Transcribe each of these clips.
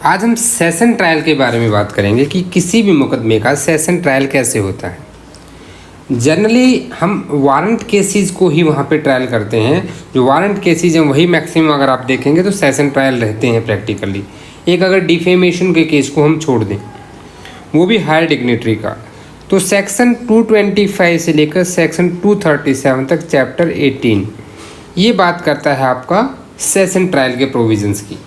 आज हम session trial के बारे में बात करेंगे कि किसी भी मुकदमे का सेशन ट्रायल कैसे होता है। जनरली हम वारंट केसेस को ही वहाँ पे ट्रायल करते हैं। जो वारंट केसेस हैं वही मैक्सिमम अगर आप देखेंगे तो सेशन ट्रायल रहते हैं प्रैक्टिकली। एक अगर डिफेमेशन के केस को हम छोड़ दें, वो भी हायर डिग्निटरी का, तो सेक्शन 225 से लेकर सेक्शन 237 तक चैप्टर 18 ये बात करता है आपका सेशन ट्रायल के प्रोविजंस की।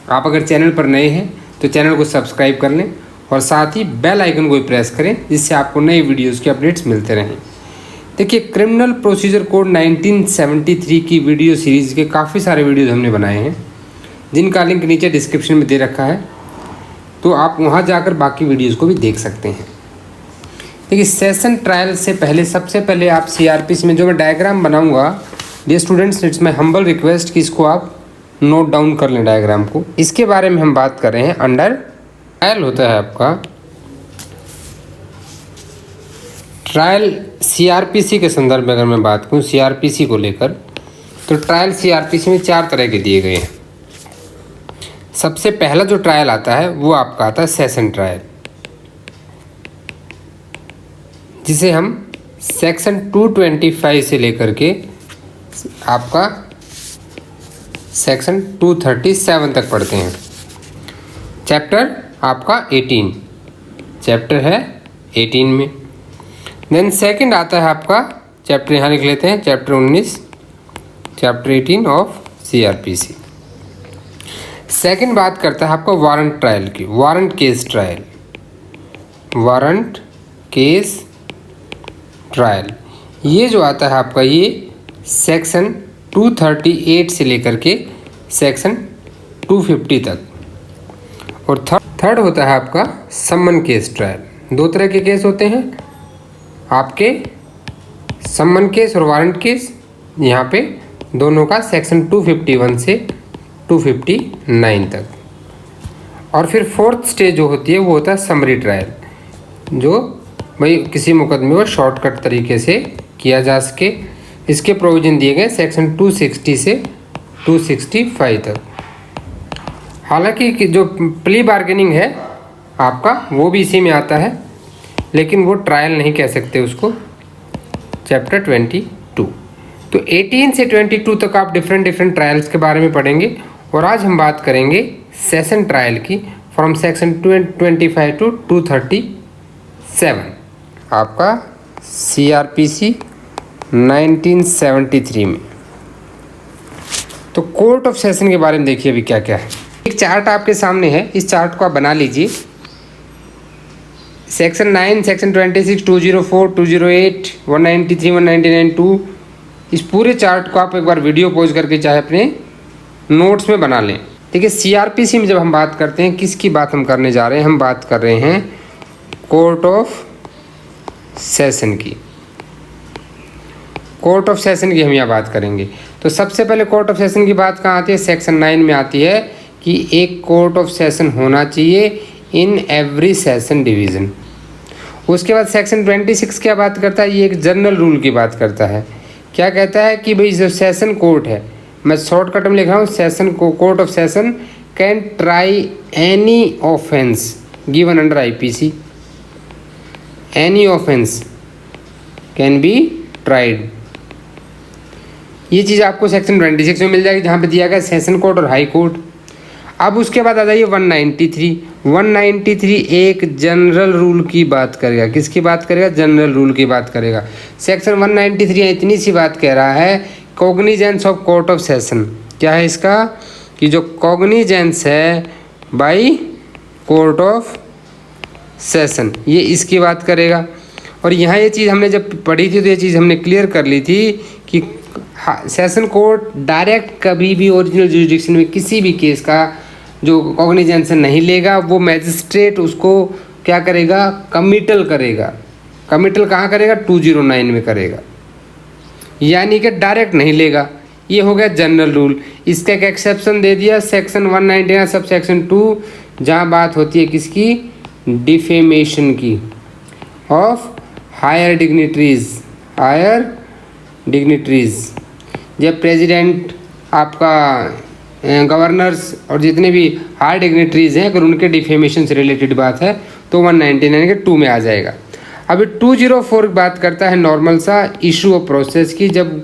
आप अगर चैनल पर नए हैं तो चैनल को सब्सक्राइब कर लें और साथ ही बेल आइकन को भी प्रेस करें, जिससे आपको नई वीडियोस के अपडेट्स मिलते रहें। देखिए, क्रिमिनल प्रोसीजर कोड 1973 की वीडियो सीरीज़ के काफ़ी सारे वीडियोस हमने बनाए हैं, जिनका लिंक नीचे डिस्क्रिप्शन में दे रखा है, तो आप वहां जाकर बाकी वीडियोस को भी देख सकते हैं। देखिए, सेशन ट्रायल से पहले सबसे पहले आप CRPC में जो मैं डायग्राम बनाऊंगा, dear students, it's my humble request कि इसको आप नोट डाउन कर लें डायग्राम को। इसके बारे में हम बात कर रहे हैं। अंडर ट्रायल होता है आपका ट्रायल CRPC के संदर्भ में अगर मैं बात करूँ CRPC को लेकर, तो ट्रायल CRPC में 4 तरह के दिए गए हैं। सबसे पहला जो ट्रायल आता है वो आपका आता है सेशन ट्रायल, जिसे हम सेक्शन 225 से लेकर के आपका सेक्शन 237 तक पढ़ते हैं। चैप्टर आपका 18 चैप्टर है 18 में। देन सेकंड आता है आपका चैप्टर, यहाँ लिख लेते हैं, chapter 19 chapter 18 of CRPC। Second बात करता है आपका वारंट ट्रायल की, warrant case trial, warrant case trial. ये जो आता है आपका ये सेक्शन 238 से लेकर के सेक्शन 250 तक। और थर्ड होता है आपका सम्मन केस ट्रायल। 2 तरह के केस होते हैं आपके, सम्मन केस और वारंट केस। यहाँ पे दोनों का सेक्शन 251 से 259 तक। और फिर फोर्थ स्टेज जो होती है वो होता है समरी ट्रायल, जो भाई किसी मुकदमे को शॉर्टकट तरीके से किया जा सके। इसके प्रोविजन दिए गए सेक्शन 260 से 265 तक। हालांकि जो प्ली बार्गेनिंग है आपका वो भी इसी में आता है, लेकिन वो ट्रायल नहीं कह सकते उसको, चैप्टर 22। तो 18 से 22 तक आप डिफरेंट ट्रायल्स के बारे में पढ़ेंगे। और आज हम बात करेंगे सेशन ट्रायल की, फ्रॉम सेक्शन 25 टू 237 आपका CRPC 1973 में। तो कोर्ट ऑफ सेशन के बारे में देखिए अभी क्या क्या है। एक चार्ट आपके सामने है, इस चार्ट को आप बना लीजिए। सेक्शन 9, सेक्शन 26, 204, 208, 193, 199, 2, इस पूरे चार्ट को आप एक बार वीडियो पॉज करके चाहे अपने नोट्स में बना लें। ठीक है, CRPC में जब हम बात करते हैं, किसकी बात हम करने जा रहे हैं, हम बात कर रहे हैं कोर्ट ऑफ सेशन की। कोर्ट ऑफ सेशन की हम यहाँ बात करेंगे। तो सबसे पहले कोर्ट ऑफ सेशन की बात कहाँ आती है, सेक्शन 9 में आती है कि एक कोर्ट ऑफ सेशन होना चाहिए इन एवरी सेशन डिवीज़न। उसके बाद सेक्शन 26 क्या बात करता है, ये एक जनरल रूल की बात करता है। क्या कहता है कि भाई जो सेशन कोर्ट है, मैं शॉर्टकट में लिख रहा हूँ, सेशन को court of session can try any offence given under IPC, any offence can be tried. ये चीज़ आपको सेक्शन 26 में मिल जाएगी, जहाँ पे दिया गया सेशन कोर्ट और हाई कोर्ट। अब उसके बाद आ जाइए 193। 193 एक जनरल रूल की बात करेगा। किसकी बात करेगा, जनरल रूल की बात करेगा। सेक्शन 193 इतनी सी बात कह रहा है, cognizance of court of session. क्या है इसका, कि जो कॉग्निजेंस है बाई कोर्ट ऑफ सेशन, ये इसकी बात करेगा। और यहाँ ये चीज़ हमने जब पढ़ी थी तो ये चीज़ हमने क्लियर कर ली थी कि सेशन कोर्ट डायरेक्ट कभी भी ओरिजिनल जुरिडिक्शन में किसी भी केस का जो कॉग्निजेंस नहीं लेगा, वो मैजिस्ट्रेट उसको क्या करेगा, कमिटल करेगा। कमिटल कहाँ करेगा, 209 में करेगा, यानी कि डायरेक्ट नहीं लेगा। ये हो गया जनरल रूल। इसका एक एक्सेप्शन दे दिया सेक्शन 199 सब सेक्शन 2, जहाँ बात होती है किसकी, डिफेमेशन की ऑफ हायर डिग्निटरीज। जब प्रेसिडेंट आपका गवर्नर्स और जितने भी हाई डिग्निटरीज हैं, अगर उनके डिफेमेशन से रिलेटेड बात है तो 199 के 2 में आ जाएगा। अभी 204 बात करता है नॉर्मल सा इशू ऑफ प्रोसेस की, जब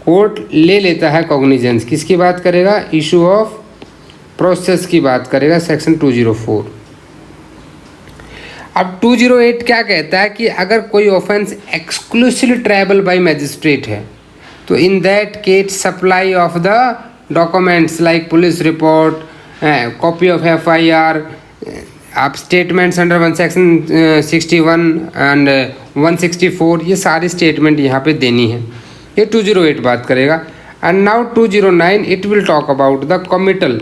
कोर्ट ले लेता है कॉग्निजेंस। किसकी बात करेगा? इशू ऑफ प्रोसेस की बात करेगा, सेक्शन 204। अब 208 क्या कहता है कि अगर कोई offence exclusively tribal bye magistrate है तो in that case supply of the documents like police report, copy of FIR, आप स्टेटमेंट्स अंडर 1 सेक्शन 61 एंड 164, ये सारी स्टेटमेंट यहाँ पे देनी है। ये 208 बात करेगा। And now 209 it will talk about the committal.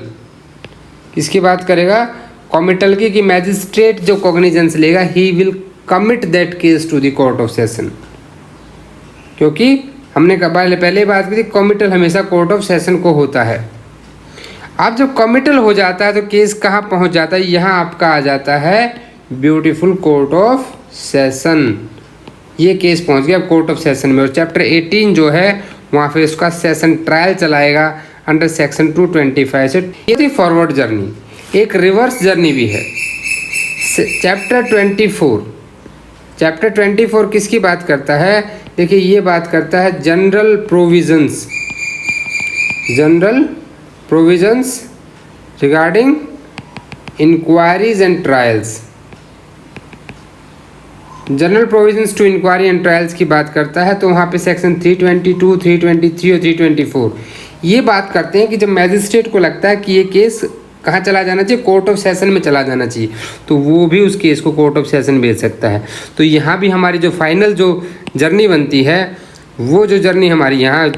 किसकी बात करेगा? कॉमिटल की, कि मैजिस्ट्रेट जो कॉग्निजेंस लेगा he will commit that case to the court of session. क्योंकि हमने पहले बात की थी, कॉमिटल हमेशा कोर्ट ऑफ सेशन को होता है। अब जब कॉमिटल हो जाता है तो केस कहाँ पहुँच जाता है? यहाँ आपका आ जाता है ब्यूटीफुल कोर्ट ऑफ सेशन। ये केस पहुँच गया कोर्ट ऑफ सेशन में, और चैप्टर 18 जो है वहाँ पे उसका सेशन ट्रायल चलाएगा अंडर सेक्शन 225 से। ये थी फॉरवर्ड जर्नी, एक रिवर्स जर्नी भी है। चैप्टर 24 किसकी बात करता है? देखिए ये बात करता है general provisions regarding inquiries and trials. General provisions to inquiry and trials की बात करता है, तो वहाँ पे सेक्शन 322, 323 और 324 ये बात करते हैं कि जब मैजिस्ट्रेट को लगता है कि ये केस कहाँ चला जाना चाहिए, कोर्ट ऑफ सेशन में चला जाना चाहिए, तो वो भी उस केस को कोर्ट ऑफ सेशन भेज सकता है। तो यहाँ भी हमारी जो फाइनल जो जर्नी बनती है, वो जो जर्नी हमारी यहाँ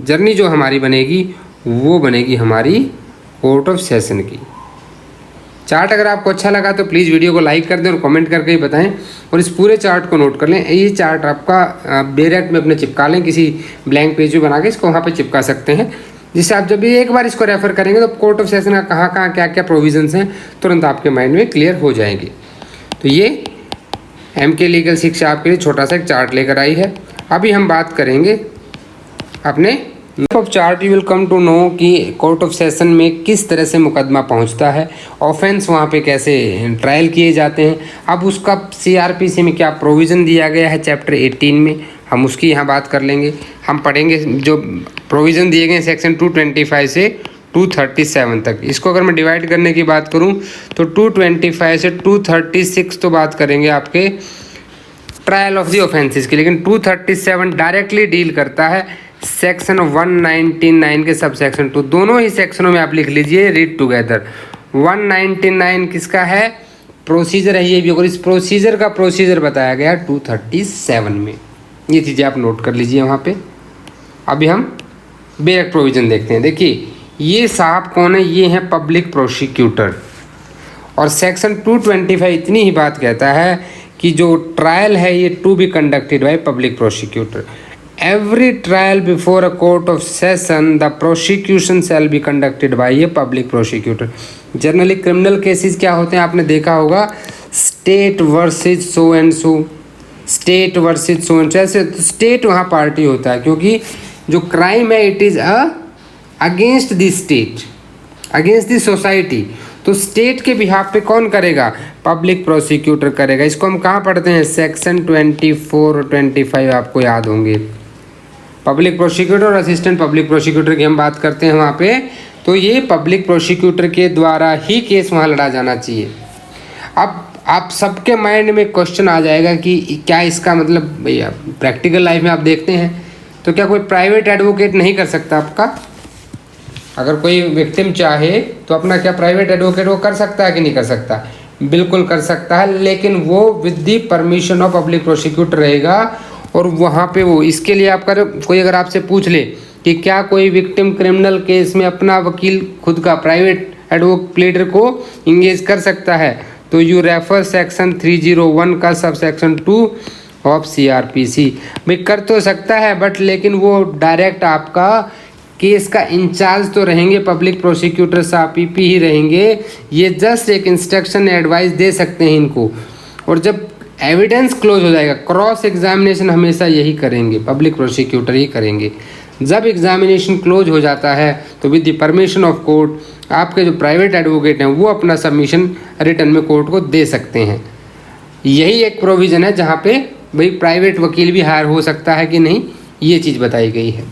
जर्नी जो हमारी बनेगी वो बनेगी हमारी कोर्ट ऑफ सेशन की। चार्ट अगर आपको अच्छा लगा तो प्लीज़ वीडियो को लाइक कर दें और कमेंट करके ही बताएं, और इस पूरे चार्ट को नोट कर लें। ये चार्ट आपका बेरेक्ट में अपने चिपका लें, किसी ब्लैंक पेज में बना के इसको वहाँ पे चिपका सकते हैं, जिससे आप जब भी एक बार इसको रेफर करेंगे तो कोर्ट ऑफ सेशन का कहाँ क्या क्या प्रोविजंस हैं तुरंत आपके माइंड में क्लियर हो जाएंगे। तो ये MK लीगल शिक्षा आपके लिए छोटा सा एक चार्ट लेकर आई है। अभी हम बात करेंगे अपने of chart. You will come to know कि कोर्ट ऑफ सेशन में किस तरह से मुकदमा पहुंचता है, ऑफेंस वहां पे कैसे ट्रायल किए जाते हैं। अब उसका CRPC में क्या प्रोविज़न दिया गया है चैप्टर 18 में, हम उसकी यहाँ बात कर लेंगे। हम पढ़ेंगे जो प्रोविज़न दिए गए हैं सेक्शन 225 से 237 तक। इसको अगर मैं डिवाइड करने की बात करूँ तो 225 से 236 तो बात करेंगे आपके ट्रायल ऑफ द ऑफेंसेस की, लेकिन 237 डायरेक्टली डील करता है सेक्शन 199 के सब सेक्शन 2। दोनों ही सेक्शनों में आप लिख लीजिए, रीड टुगेदर। 199 किसका है? प्रोसीजर है ये भी, और इस प्रोसीजर का प्रोसीजर बताया गया 237 में। ये चीज़ें आप नोट कर लीजिए वहाँ पे। अभी हम बेरेक्ट प्रोविज़न देखते हैं। देखिए ये साहब कौन है? ये हैं पब्लिक प्रोसिक्यूटर, और सेक्शन 225 इतनी ही बात कहता है कि जो ट्रायल है ये to be conducted by public prosecutor. Every trial before a court of session, the prosecution shall be conducted by a public prosecutor. Generally criminal cases क्या होते हैं आपने देखा होगा, state versus so and so, state versus so and so, ऐसे state वहाँ party होता है, क्योंकि जो क्राइम है it is against the state, against the society। तो स्टेट के बिहाफ पे कौन करेगा? पब्लिक प्रोसिक्यूटर करेगा। इसको हम कहाँ पढ़ते हैं? सेक्शन 24 और 25 आपको याद होंगे। पब्लिक प्रोसिक्यूटर और असिस्टेंट पब्लिक प्रोसिक्यूटर की हम बात करते हैं वहाँ पे, तो ये पब्लिक प्रोसिक्यूटर के द्वारा ही केस वहाँ लड़ा जाना चाहिए। अब आप सबके माइंड में क्वेश्चन आ जाएगा कि क्या इसका मतलब, भैया प्रैक्टिकल लाइफ में आप देखते हैं तो क्या कोई प्राइवेट एडवोकेट नहीं कर सकता आपका? अगर कोई विक्टिम चाहे तो अपना क्या प्राइवेट एडवोकेट वो कर सकता है कि नहीं कर सकता? बिल्कुल कर सकता है, लेकिन वो with the permission of public prosecutor रहेगा। और वहाँ पे वो इसके लिए आपका कोई अगर आपसे पूछ ले कि क्या कोई विक्टिम क्रिमिनल केस में अपना वकील खुद का प्राइवेट एडवोकेट को इंगेज कर सकता है, तो यू रेफर सेक्शन 301 का सब सेक्शन 2 ऑफ CRPC। भाई कर तो सकता है बट लेकिन वो डायरेक्ट आपका केस का इंचार्ज तो रहेंगे पब्लिक प्रोसिक्यूटर साहब, PP ही रहेंगे। ये जस्ट एक इंस्ट्रक्शन एडवाइस दे सकते हैं इनको, और जब एविडेंस क्लोज हो जाएगा, क्रॉस एग्जामिनेशन हमेशा यही करेंगे, पब्लिक प्रोसिक्यूटर ही करेंगे। जब एग्जामिनेशन क्लोज हो जाता है तो with the permission of court आपके जो प्राइवेट एडवोकेट हैं वो अपना सबमिशन रिटर्न में कोर्ट को दे सकते हैं। यही एक प्रोविज़न है जहाँ पे भाई प्राइवेट वकील भी हायर हो सकता है कि नहीं, ये चीज़ बताई गई है।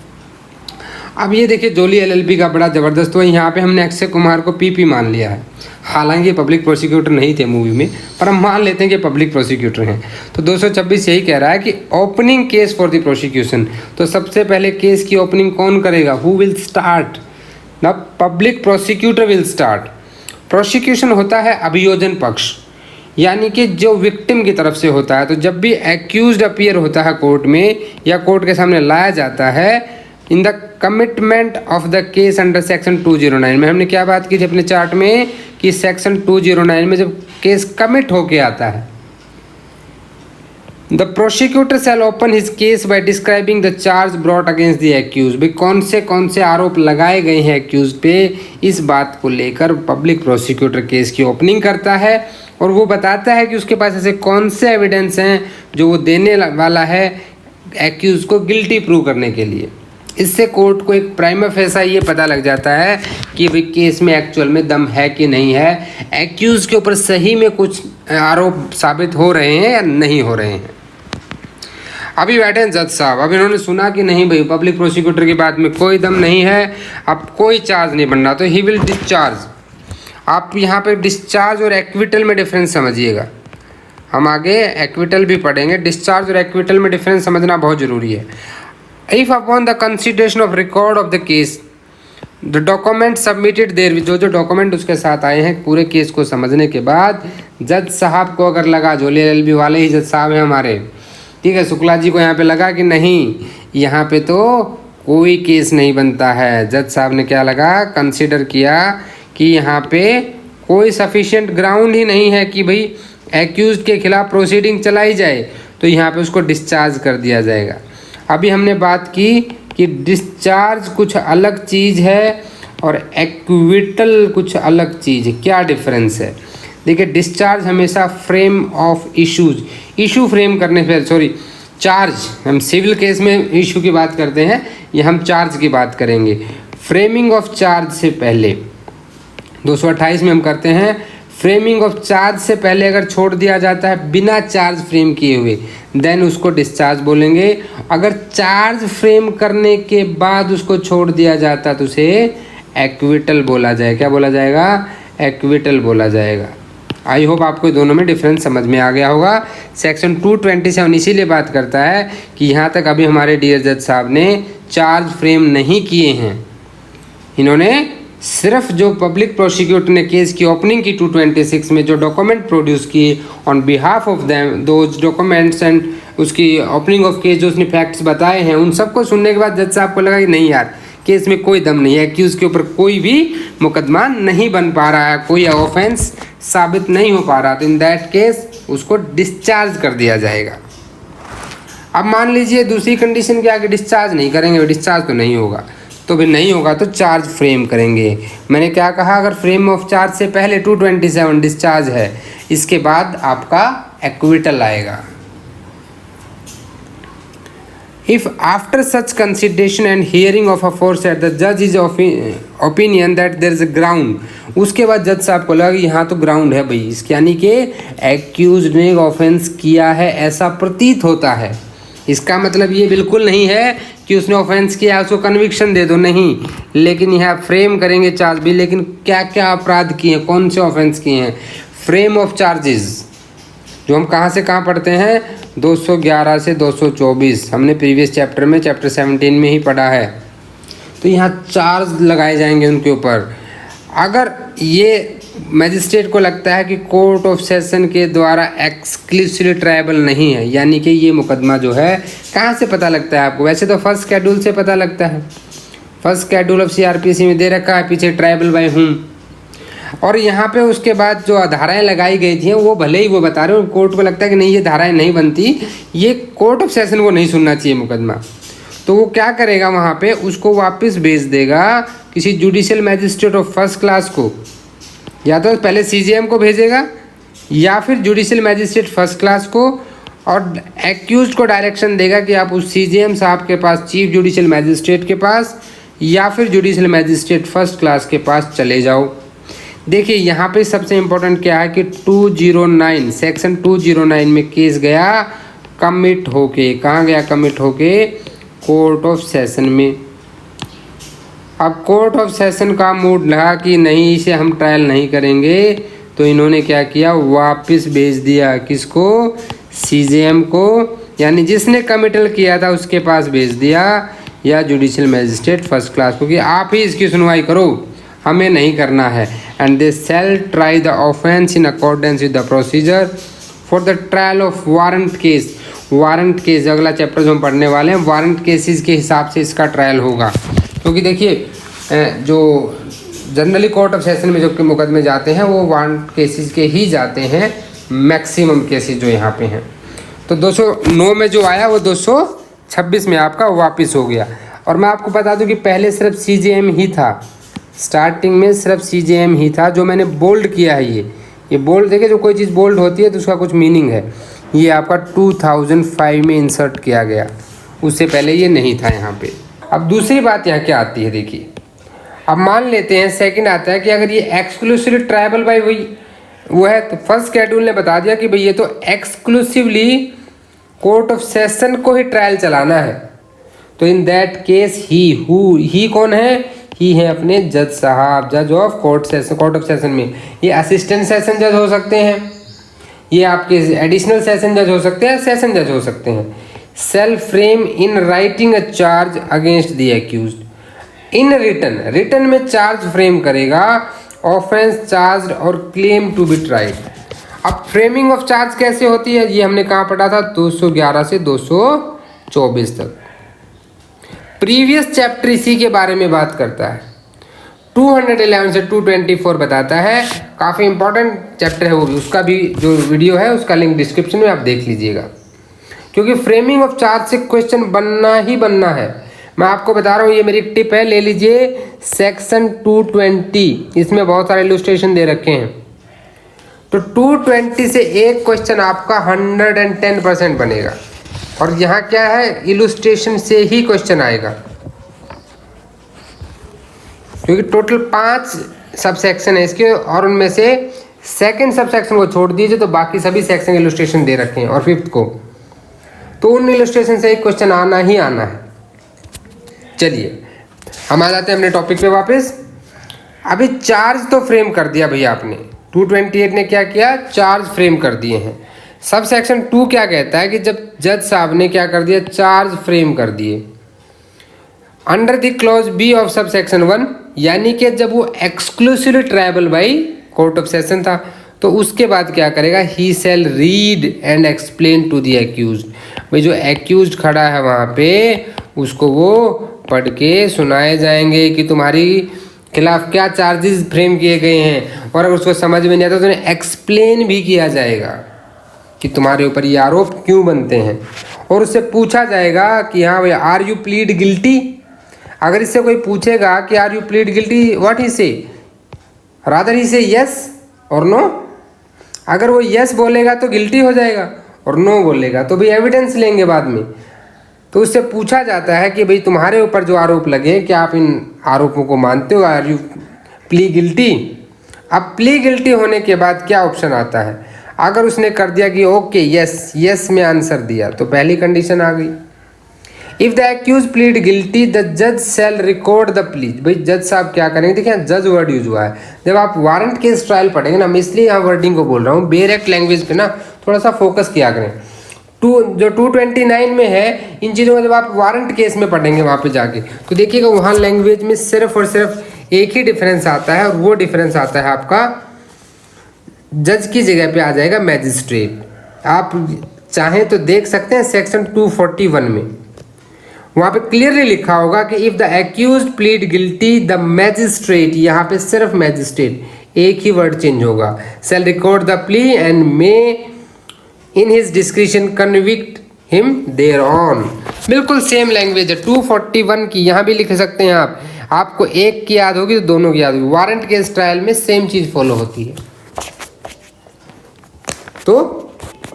अब ये देखिए जोली एलएलबी का बड़ा ज़बरदस्त हुआ, यहाँ पे हमने अक्षय कुमार को पीपी मान लिया है, हालांकि पब्लिक प्रोसिक्यूटर नहीं थे मूवी में, पर हम मान लेते हैं कि पब्लिक प्रोसिक्यूटर हैं। तो 226 यही कह रहा है कि opening case for the prosecution, तो सबसे पहले केस की ओपनिंग कौन करेगा, who will start, the public prosecutor will start. Prosecution होता है अभियोजन पक्ष, यानी कि जो विक्टिम की तरफ से होता है। तो जब भी एक्यूज्ड अपीयर होता है कोर्ट में या कोर्ट के सामने लाया जाता है in the commitment of the case under section 209 में, हमने क्या बात की थी अपने चार्ट में कि सेक्शन 209 में जब केस कमिट होके आता है, the prosecutor shall open his case by describing the charge brought against the accused. भाई कौन से आरोप लगाए गए हैं एक्यूज पे, इस बात को लेकर पब्लिक प्रोसिक्यूटर केस की ओपनिंग करता है और वो बताता है कि उसके पास ऐसे कौन से एविडेंस हैं जो वो देने वाला है एक्यूज को गिल्टी प्रूव करने के लिए। इससे कोर्ट को एक प्राइमा फेसा ये पता लग जाता है कि भाई केस में एक्चुअल में दम है कि नहीं है, एक्यूज के ऊपर सही में कुछ आरोप साबित हो रहे हैं या नहीं हो रहे हैं। अभी बैठे हैं जज साहब, अब इन्होंने सुना कि नहीं भाई पब्लिक प्रोसिक्यूटर की बात में कोई दम नहीं है, अब कोई चार्ज नहीं बनना, तो ही विल डिस्चार्ज। आप यहाँ पे डिस्चार्ज और एक्विटल में डिफरेंस समझिएगा, हम आगे एक्विटल भी पढ़ेंगे। डिस्चार्ज और एक्विटल में डिफरेंस समझना बहुत ज़रूरी है। If upon the consideration of record of the case the document submitted there, जो डॉक्यूमेंट उसके साथ आए हैं पूरे केस को समझने के बाद जज साहब को अगर लगा, जोली एलएलबी वाले ही जज साहब हैं हमारे, ठीक है, शुक्ला जी को यहाँ पे लगा कि नहीं यहाँ पे तो कोई केस नहीं बनता है, जज साहब ने क्या लगा, कंसिडर किया कि यहाँ पे कोई सफिशिएंट ग्राउंड ही नहीं है कि भाई एक्यूज के खिलाफ प्रोसीडिंग चलाई जाए, तो यहाँ पे उसको डिस्चार्ज कर दिया जाएगा। अभी हमने बात की कि डिस्चार्ज कुछ अलग चीज़ है और एक्विटल कुछ अलग चीज़ है, क्या डिफरेंस है। देखिए डिस्चार्ज हमेशा frame of issues, issue frame करने पर, सॉरी चार्ज, हम सिविल केस में इशू की बात करते हैं, ये हम चार्ज की बात करेंगे। फ्रेमिंग ऑफ चार्ज से पहले 228 में हम करते हैं, फ्रेमिंग ऑफ चार्ज से पहले अगर छोड़ दिया जाता है बिना चार्ज फ्रेम किए हुए देन उसको डिस्चार्ज बोलेंगे। अगर चार्ज फ्रेम करने के बाद उसको छोड़ दिया जाता तो उसे एक्विटल बोला जाएगा। क्या बोला जाएगा, एक्विटल बोला जाएगा। आई होप आपको दोनों में डिफरेंस समझ में आ गया होगा। सेक्शन 227 इसीलिए बात करता है कि यहाँ तक अभी हमारे डियर जज साहब ने चार्ज फ्रेम नहीं किए हैं, इन्होंने सिर्फ जो पब्लिक प्रोसिक्यूटर ने केस की ओपनिंग की 226 में जो डॉक्यूमेंट प्रोड्यूस किए on behalf of them those documents and उसकी ओपनिंग ऑफ केस जो उसने फैक्ट्स बताए हैं, उन सबको सुनने के बाद जज साहब को लगा कि नहीं यार केस में कोई दम नहीं है, एक्यूज के ऊपर कोई भी मुकदमा नहीं बन पा रहा है, कोई ऑफेंस साबित नहीं हो पा रहा, तो इन दैट केस उसको डिस्चार्ज कर दिया जाएगा। अब मान लीजिए दूसरी कंडीशन के आगे डिस्चार्ज नहीं करेंगे, डिस्चार्ज तो नहीं होगा, तो फिर नहीं होगा तो चार्ज फ्रेम करेंगे। मैंने क्या कहा, अगर फ्रेम ऑफ चार्ज से पहले 227 डिस्चार्ज है, इसके बाद आपका एक्विटल आएगा। If after such consideration and hearing of aforesaid the judge is of opinion that there is a ground, उसके बाद जज साहब को लगा कि यहाँ तो ग्राउंड है भाई इसके, यानी कि एक्यूज्ड ने ऑफेंस किया है ऐसा प्रतीत होता है। इसका मतलब ये बिल्कुल नहीं है कि उसने ऑफेंस किया उसको कन्विक्शन दे दो, नहीं, लेकिन यहाँ फ्रेम करेंगे चार्ज भी। लेकिन क्या क्या अपराध किए हैं, कौन से ऑफेंस किए हैं, फ्रेम ऑफ चार्जेस जो हम कहाँ से कहाँ पढ़ते हैं, 211 से 224 हमने प्रीवियस चैप्टर में चैप्टर 17 में ही पढ़ा है। तो यहाँ चार्ज लगाए जाएंगे उनके ऊपर। अगर ये मजिस्ट्रेट को लगता है कि कोर्ट ऑफ सेशन के द्वारा एक्सक्लूसिवली ट्रायबल नहीं है, यानी कि ये मुकदमा जो है कहाँ से पता लगता है आपको, वैसे तो फर्स्ट शेड्यूल से पता लगता है, फर्स्ट शेड्यूल ऑफ CRPC में दे रखा है पीछे ट्रायबल बाय हुम। और यहाँ पे उसके बाद जो धाराएं लगाई गई थी वो भले ही वो बता रहे हो, कोर्ट को लगता है कि नहीं ये धाराएं नहीं बनती, ये कोर्ट ऑफ सेशन को नहीं सुनना चाहिए मुकदमा, तो वो क्या करेगा वहाँ पे उसको वापस भेज देगा किसी judicial magistrate of first class को, या तो पहले CJM को भेजेगा या फिर जुडिशियल मैजिस्ट्रेट फर्स्ट क्लास को, और एक्यूज को डायरेक्शन देगा कि आप उस सीजेएम साहब के पास, चीफ जुडिशियल मैजिस्ट्रेट के पास या फिर जुडिशियल मैजिस्ट्रेट फर्स्ट क्लास के पास चले जाओ। देखिए यहाँ पे सबसे इम्पोर्टेंट क्या है कि 209 सेक्शन 209 में केस गया कमिट होके, कहाँ गया कमिट होके? कोर्ट ऑफ सेशन में। अब कोर्ट ऑफ सेशन का मूड लगा कि नहीं, इसे हम ट्रायल नहीं करेंगे, तो इन्होंने क्या किया? वापस भेज दिया। किसको? सीजेएम को, यानी जिसने कमिटल किया था उसके पास भेज दिया, या जुडिशियल मैजिस्ट्रेट फर्स्ट क्लास को कि आप ही इसकी सुनवाई करो, हमें नहीं करना है। And they shall try the offence in accordance with the procedure for the trial of warrant case. Warrant case अगला चैप्टर जो हम पढ़ने वाले हैं, वारंट केसेस के हिसाब से इसका ट्रायल होगा। क्योंकि देखिए जो जनरली कोर्ट ऑफ सेशन में जो मुकदमे जाते हैं वो वारंट केसेस के ही जाते हैं, मैक्सिमम केसेस जो यहाँ पे हैं। तो 209 में जो आया वो 226 में आपका वापस हो गया। और मैं आपको बता दूं कि पहले सिर्फ सीजेएम ही था, स्टार्टिंग में सिर्फ सीजेएम ही था। जो मैंने बोल्ड किया है ये बोल्ड, देखिए जो कोई चीज़ बोल्ड होती है तो उसका कुछ मीनिंग है। ये आपका 2005 में इंसर्ट किया गया, उससे पहले ये नहीं था यहाँ पे। अब दूसरी बात यहाँ क्या आती है, देखिए अब मान लेते हैं सेकंड आता है कि अगर ये एक्सक्लूसिवली ट्रायबल बाय वो है, तो फर्स्ट शेड्यूल ने बता दिया कि भाई ये तो एक्सक्लूसिवली कोर्ट ऑफ सेशन को ही ट्रायल चलाना है। तो इन दैट केस ही कौन है? ही है अपने जज साहब, जज ऑफ कोर्ट ऑफ सेशन में। ये असिस्टेंट सेशन जज हो सकते हैं, ये आपके एडिशनल सेशन जज हो सकते हैं, सेशन जज हो सकते हैं। Shall frame in writing a charge against the accused in written में चार्ज फ्रेम करेगा, ऑफेंस चार्ज और क्लेम टू बी ट्राइड। अब फ्रेमिंग ऑफ चार्ज कैसे होती है ये हमने कहाँ पढ़ा था? 211 से 224 तक। प्रीवियस चैप्टर इसी के बारे में बात करता है। 211 से 224 बताता है, काफ़ी इंपॉर्टेंट चैप्टर है वो भी। उसका भी जो वीडियो है उसका लिंक डिस्क्रिप्शन में आप देख लीजिएगा, क्योंकि फ्रेमिंग ऑफ चार्ज से क्वेश्चन बनना ही बनना है। मैं आपको बता रहा हूँ, ये मेरी एक टिप है, ले लीजिए सेक्शन 220, इसमें बहुत सारे इलस्ट्रेशन दे रखे हैं। तो 220 से एक क्वेश्चन आपका 110% बनेगा। और यहाँ क्या है? इलस्ट्रेशन से ही क्वेश्चन आएगा, क्योंकि टोटल 5 सब सेक्शन है इसके, और उनमें से सेकंड सब सेक्शन को छोड़ दीजिए तो बाकी सभी सेक्शन इलस्ट्रेशन दे रखे हैं, और फिफ्थ को, तो उन इलस्ट्रेशन से एक क्वेश्चन आना ही आना है। चलिए हम आ जाते हैं अपने टॉपिक पे वापस। अभी चार्ज तो फ्रेम कर दिया भैया आपने, 228 ने क्या किया? चार्ज फ्रेम कर दिए हैं। सब सेक्शन 2 क्या कहता है कि जब जज साहब ने क्या कर दिया? चार्ज फ्रेम कर दिए under the clause B of sub section 1, यानी कि जब वो exclusively triable by court of session था, तो उसके बाद क्या करेगा? He shall read and explain to the accused. भाई जो एक्यूज्ड खड़ा है वहाँ पे, उसको वो पढ़ के सुनाए जाएंगे कि तुम्हारी खिलाफ क्या चार्जेस फ्रेम किए गए हैं, और अगर उसको समझ में नहीं आता तो उन्हें एक्सप्लेन भी किया जाएगा कि तुम्हारे ऊपर ये आरोप क्यों बनते हैं। और उससे पूछा जाएगा कि हाँ भाई, आर यू प्लीड गिल्टी? अगर इससे कोई पूछेगा कि are you plead guilty, what he say? Rather ही से यस और नो। अगर वो यस बोलेगा तो गिल्टी हो जाएगा, और नो बोलेगा तो भाई एविडेंस लेंगे बाद में। तो उससे पूछा जाता है कि भाई तुम्हारे ऊपर जो आरोप लगे, क्या आप इन आरोपों को मानते हो? Are you plea guilty? अब प्ली गिल्टी होने के बाद क्या ऑप्शन आता है? अगर उसने कर दिया कि ओके यस में आंसर दिया, तो पहली कंडीशन आ गई। If the accused pleads guilty the जज शैल रिकॉर्ड द प्ली। भाई जज साहब क्या करेंगे? देखिए जज वर्ड यूज हुआ है। जब आप वारंट केस ट्रायल पढ़ेंगे ना, मैं इसलिए यहाँ वर्डिंग को बोल रहा हूँ, बेरेक्ट लैंग्वेज पे ना थोड़ा सा फोकस किया करें। जो 229 में है, इन चीज़ों को जब आप वारंट केस में पढ़ेंगे वहाँ पे जाके, तो देखिएगा वहाँ लैंग्वेज में सिर्फ और सिर्फ एक ही डिफरेंस आता है, और वो डिफरेंस आता है आपका जज की जगह पे आ जाएगा मैजिस्ट्रेट। आप चाहें तो देख सकते हैं सेक्शन 241 में, वहाँ पे क्लियरली लिखा होगा कि if the accused plead guilty the magistrate, यहाँ पे सिर्फ मैजिस्ट्रेट, एक ही वर्ड चेंज होगा, shall record the plea and may in his discretion convict him thereon. बिल्कुल सेम लैंग्वेज है 241 की, यहाँ भी लिख सकते हैं आप। आपको एक की याद होगी तो दोनों की याद होगी। वारंट केस ट्रायल में सेम चीज़ फॉलो होती है। तो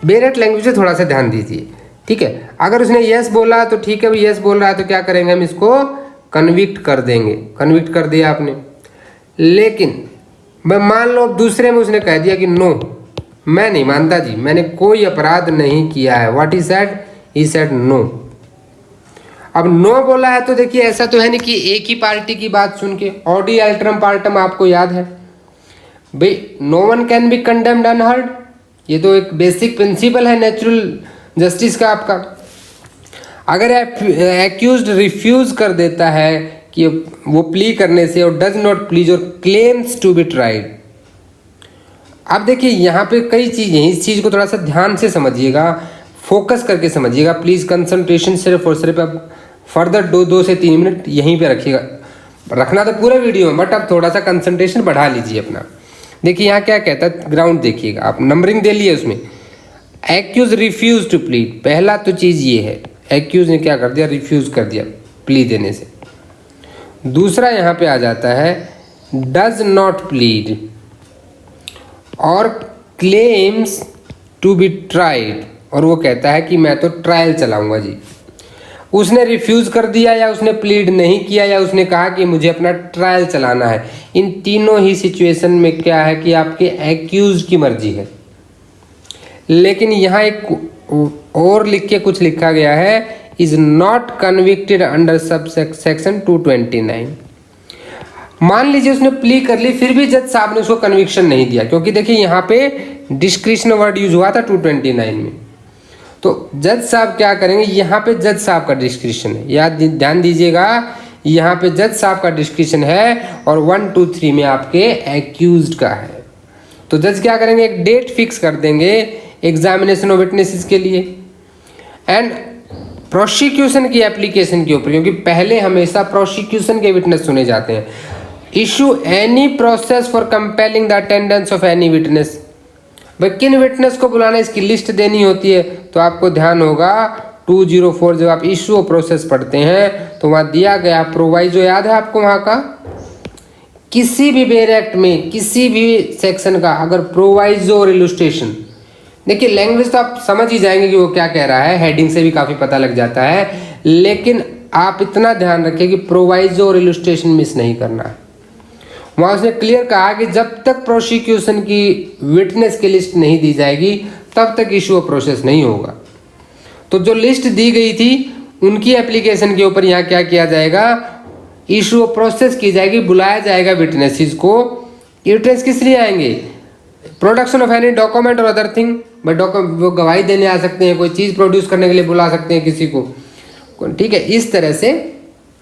बेरेट लैंग्वेज में थोड़ा सा ध्यान दीजिए, ठीक है। अगर उसने यस बोला तो ठीक है, भाई यस बोल रहा है तो क्या करेंगे हम इसको कन्विक्ट कर देंगे, कन्विक्ट कर दिया आपने। लेकिन मैं मान लो दूसरे में उसने कह दिया कि नो, मैं नहीं मानता जी, मैंने कोई अपराध नहीं किया है। What he said no. अब नो बोला है तो देखिए ऐसा तो है नहीं कि एक ही पार्टी की बात सुन के, ऑडी अल्टरम पार्टम आपको याद है भाई, no one can be condemned unheard, ये तो एक बेसिक प्रिंसिपल है नेचुरल जस्टिस का आपका। अगर एक्यूज्ड रिफ्यूज कर देता है कि वो प्ली करने से और डज नॉट प्लीज और क्लेम्स टू बी ट्राइड। अब देखिए यहाँ पे कई चीज़ें हैं, इस चीज़ को थोड़ा सा ध्यान से समझिएगा, फोकस करके समझिएगा प्लीज़। कंसंट्रेशन सिर्फ और सिर्फ अब फर्दर 2 से 3 मिनट यहीं पे रखिएगा, रखना तो पूरे वीडियो में, बट अब थोड़ा सा कंसंट्रेशन बढ़ा लीजिए अपना। देखिए यहाँ क्या कहता है, ग्राउंड देखिएगा आप, नंबरिंग दे लिए उसमें। एक्यूज रिफ्यूज टू प्लीड, पहला तो चीज़ ये है, एक्यूज ने क्या कर दिया, रिफ्यूज कर दिया प्ली देने से। दूसरा यहाँ पे आ जाता है डज नॉट प्लीड और क्लेम्स टू बी ट्राइड, और वो कहता है कि मैं तो ट्रायल चलाऊंगा जी। उसने रिफ्यूज़ कर दिया या उसने प्लीड नहीं किया या उसने कहा कि मुझे अपना ट्रायल चलाना है। इन तीनों ही सिचुएशन में क्या है कि आपके एक्यूज की मर्जी है। लेकिन यहाँ एक और लिख के कुछ लिखा गया है, is not convicted under sub section 229। मान लीजिए उसने प्ली कर ली, फिर भी जज साहब ने उसको कन्विक्शन नहीं दिया, क्योंकि देखिए यहाँ पे डिस्क्रिशन वर्ड यूज हुआ था 229 में। तो जज साहब क्या करेंगे, यहाँ पे जज साहब का डिस्क्रिशन है, याद ध्यान दीजिएगा, यहाँ पे जज साहब का डिस्क्रिशन है और 1, 2, 3 में आपके एक्यूज्ड का है। तो जज क्या करेंगे, एक डेट फिक्स कर देंगे एग्जामिनेशन ऑफ विटनेसेस के लिए एंड प्रोसिक्यूशन की एप्लीकेशन के ऊपर, क्योंकि पहले हमेशा प्रोसिक्यूशन के विटनेस सुने जाते हैं। Issue any process for compelling the attendance of any witness, भाई किन विटनेस को बुलाना इसकी लिस्ट देनी होती है। तो आपको ध्यान होगा 204 जब आप इशू प्रोसेस पढ़ते हैं तो वहाँ दिया गया प्रोवाइजो, याद है आपको वहाँ का, किसी भी बेर एक्ट में किसी भी सेक्शन का अगर प्रोवाइजो और इलुस्ट्रेशन, देखिए लैंग्वेज तो आप समझ ही जाएंगे कि वो क्या कह रहा है, हेडिंग से भी काफ़ी पता लग जाता है, लेकिन आप इतना ध्यान रखिए कि प्रोवाइजो और इलुस्ट्रेशन मिस नहीं करना है। वहाँ उसने क्लियर कहा कि जब तक प्रोसिक्यूशन की विटनेस की लिस्ट नहीं दी जाएगी तब तक इशू ऑफ प्रोसेस नहीं होगा। तो जो लिस्ट दी गई थी उनकी एप्लीकेशन के ऊपर यहाँ क्या किया जाएगा, इशू ऑफ प्रोसेस की जाएगी, बुलाया जाएगा विटनेसेस को। विटनेस किस लिए आएंगे, प्रोडक्शन ऑफ एनी डॉक्यूमेंट और अदर थिंग, बट वो गवाही देने आ सकते हैं, कोई चीज़ प्रोड्यूस करने के लिए बुला सकते हैं किसी को, ठीक है, इस तरह से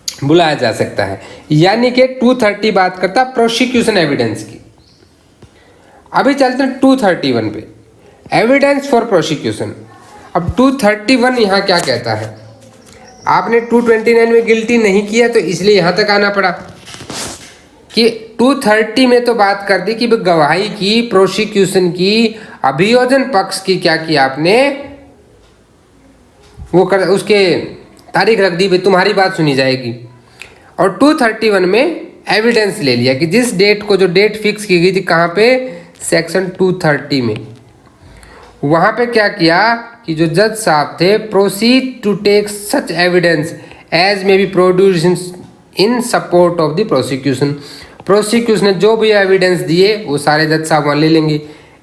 बुलाया जा सकता है। यानी कि 230 बात करता है प्रोसिक्यूशन एविडेंस की। अभी चलते हैं 231 पे, एविडेंस फॉर प्रोसिक्यूशन। अब 231 यहाँ क्या कहता है, आपने 229 में गिल्टी नहीं किया तो इसलिए यहाँ तक आना पड़ा कि 230 में तो बात कर दी कि गवाही की, प्रोसिक्यूशन की, अभियोजन पक्ष की क्या किया आपने, वो कर उसके तारीख रख दी, भाई तुम्हारी बात सुनी जाएगी। और 231 में एविडेंस ले लिया कि जिस डेट को, जो डेट फिक्स की गई थी कहाँ पे, सेक्शन 230 में, वहाँ पे क्या किया कि जो जज साहब थे, proceed to take such evidence as may be produce in support of the prosecution. Prosecution ने जो भी एविडेंस दिए वो सारे जज साहब वहाँ ले लेंगे।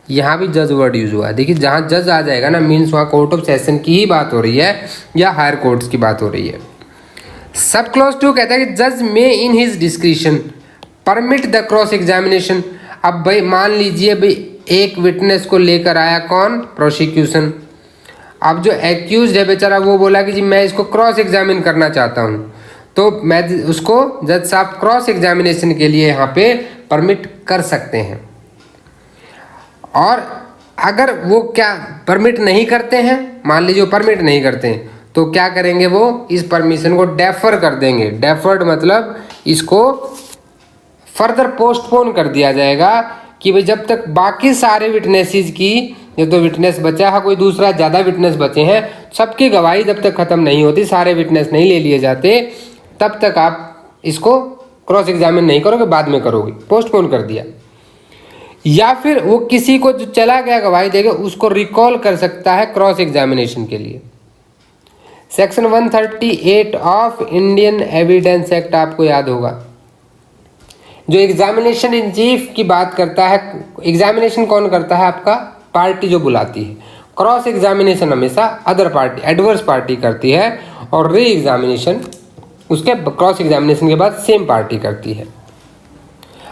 यहाँ भी जज वर्ड यूज हुआ है, देखिए जहाँ जज आ जाएगा ना, मीन्स वहाँ कोर्ट ऑफ सेशन की ही बात हो रही है या हायर कोर्ट्स की बात हो रही है। सब क्लॉज 2 कहता है कि जज में in his discretion permit the cross examination. अब भाई मान लीजिए भाई एक विटनेस को लेकर आया कौन, प्रोसिक्यूशन। अब जो एक्यूज है बेचारा वो बोला कि जी मैं इसको क्रॉस एग्जामिन करना चाहता हूँ, तो मैं उसको जज साहब क्रॉस एग्जामिनेशन के लिए यहाँ पे परमिट कर सकते हैं। और अगर वो क्या परमिट नहीं करते हैं, मान लीजिए वो परमिट नहीं करते हैं, तो क्या करेंगे, वो इस परमिशन को डेफर कर देंगे। डेफर्ड मतलब इसको फर्दर पोस्टपोन कर दिया जाएगा कि भाई जब तक बाकी सारे विटनेसेस की, जो तो विटनेस बचा है, कोई दूसरा ज़्यादा विटनेस बचे हैं, सबकी गवाही जब तक ख़त्म नहीं होती, सारे विटनेस नहीं ले लिए जाते, तब तक आप इसको क्रॉस एग्जामिन नहीं करोगे, बाद में करोगे, पोस्टपोन कर दिया। या फिर वो किसी को जो चला गया गवाही देगा उसको रिकॉल कर सकता है क्रॉस एग्जामिनेशन के लिए। Section 138 of Indian evidence act आपको याद होगा, जो एग्जामिनेशन इन चीफ की बात करता है। एग्जामिनेशन कौन करता है? आपका पार्टी जो बुलाती है। क्रॉस एग्जामिनेशन हमेशा अदर पार्टी, एडवर्स पार्टी करती है, और री एग्जामिनेशन उसके क्रॉस एग्जामिनेशन के बाद सेम पार्टी करती है।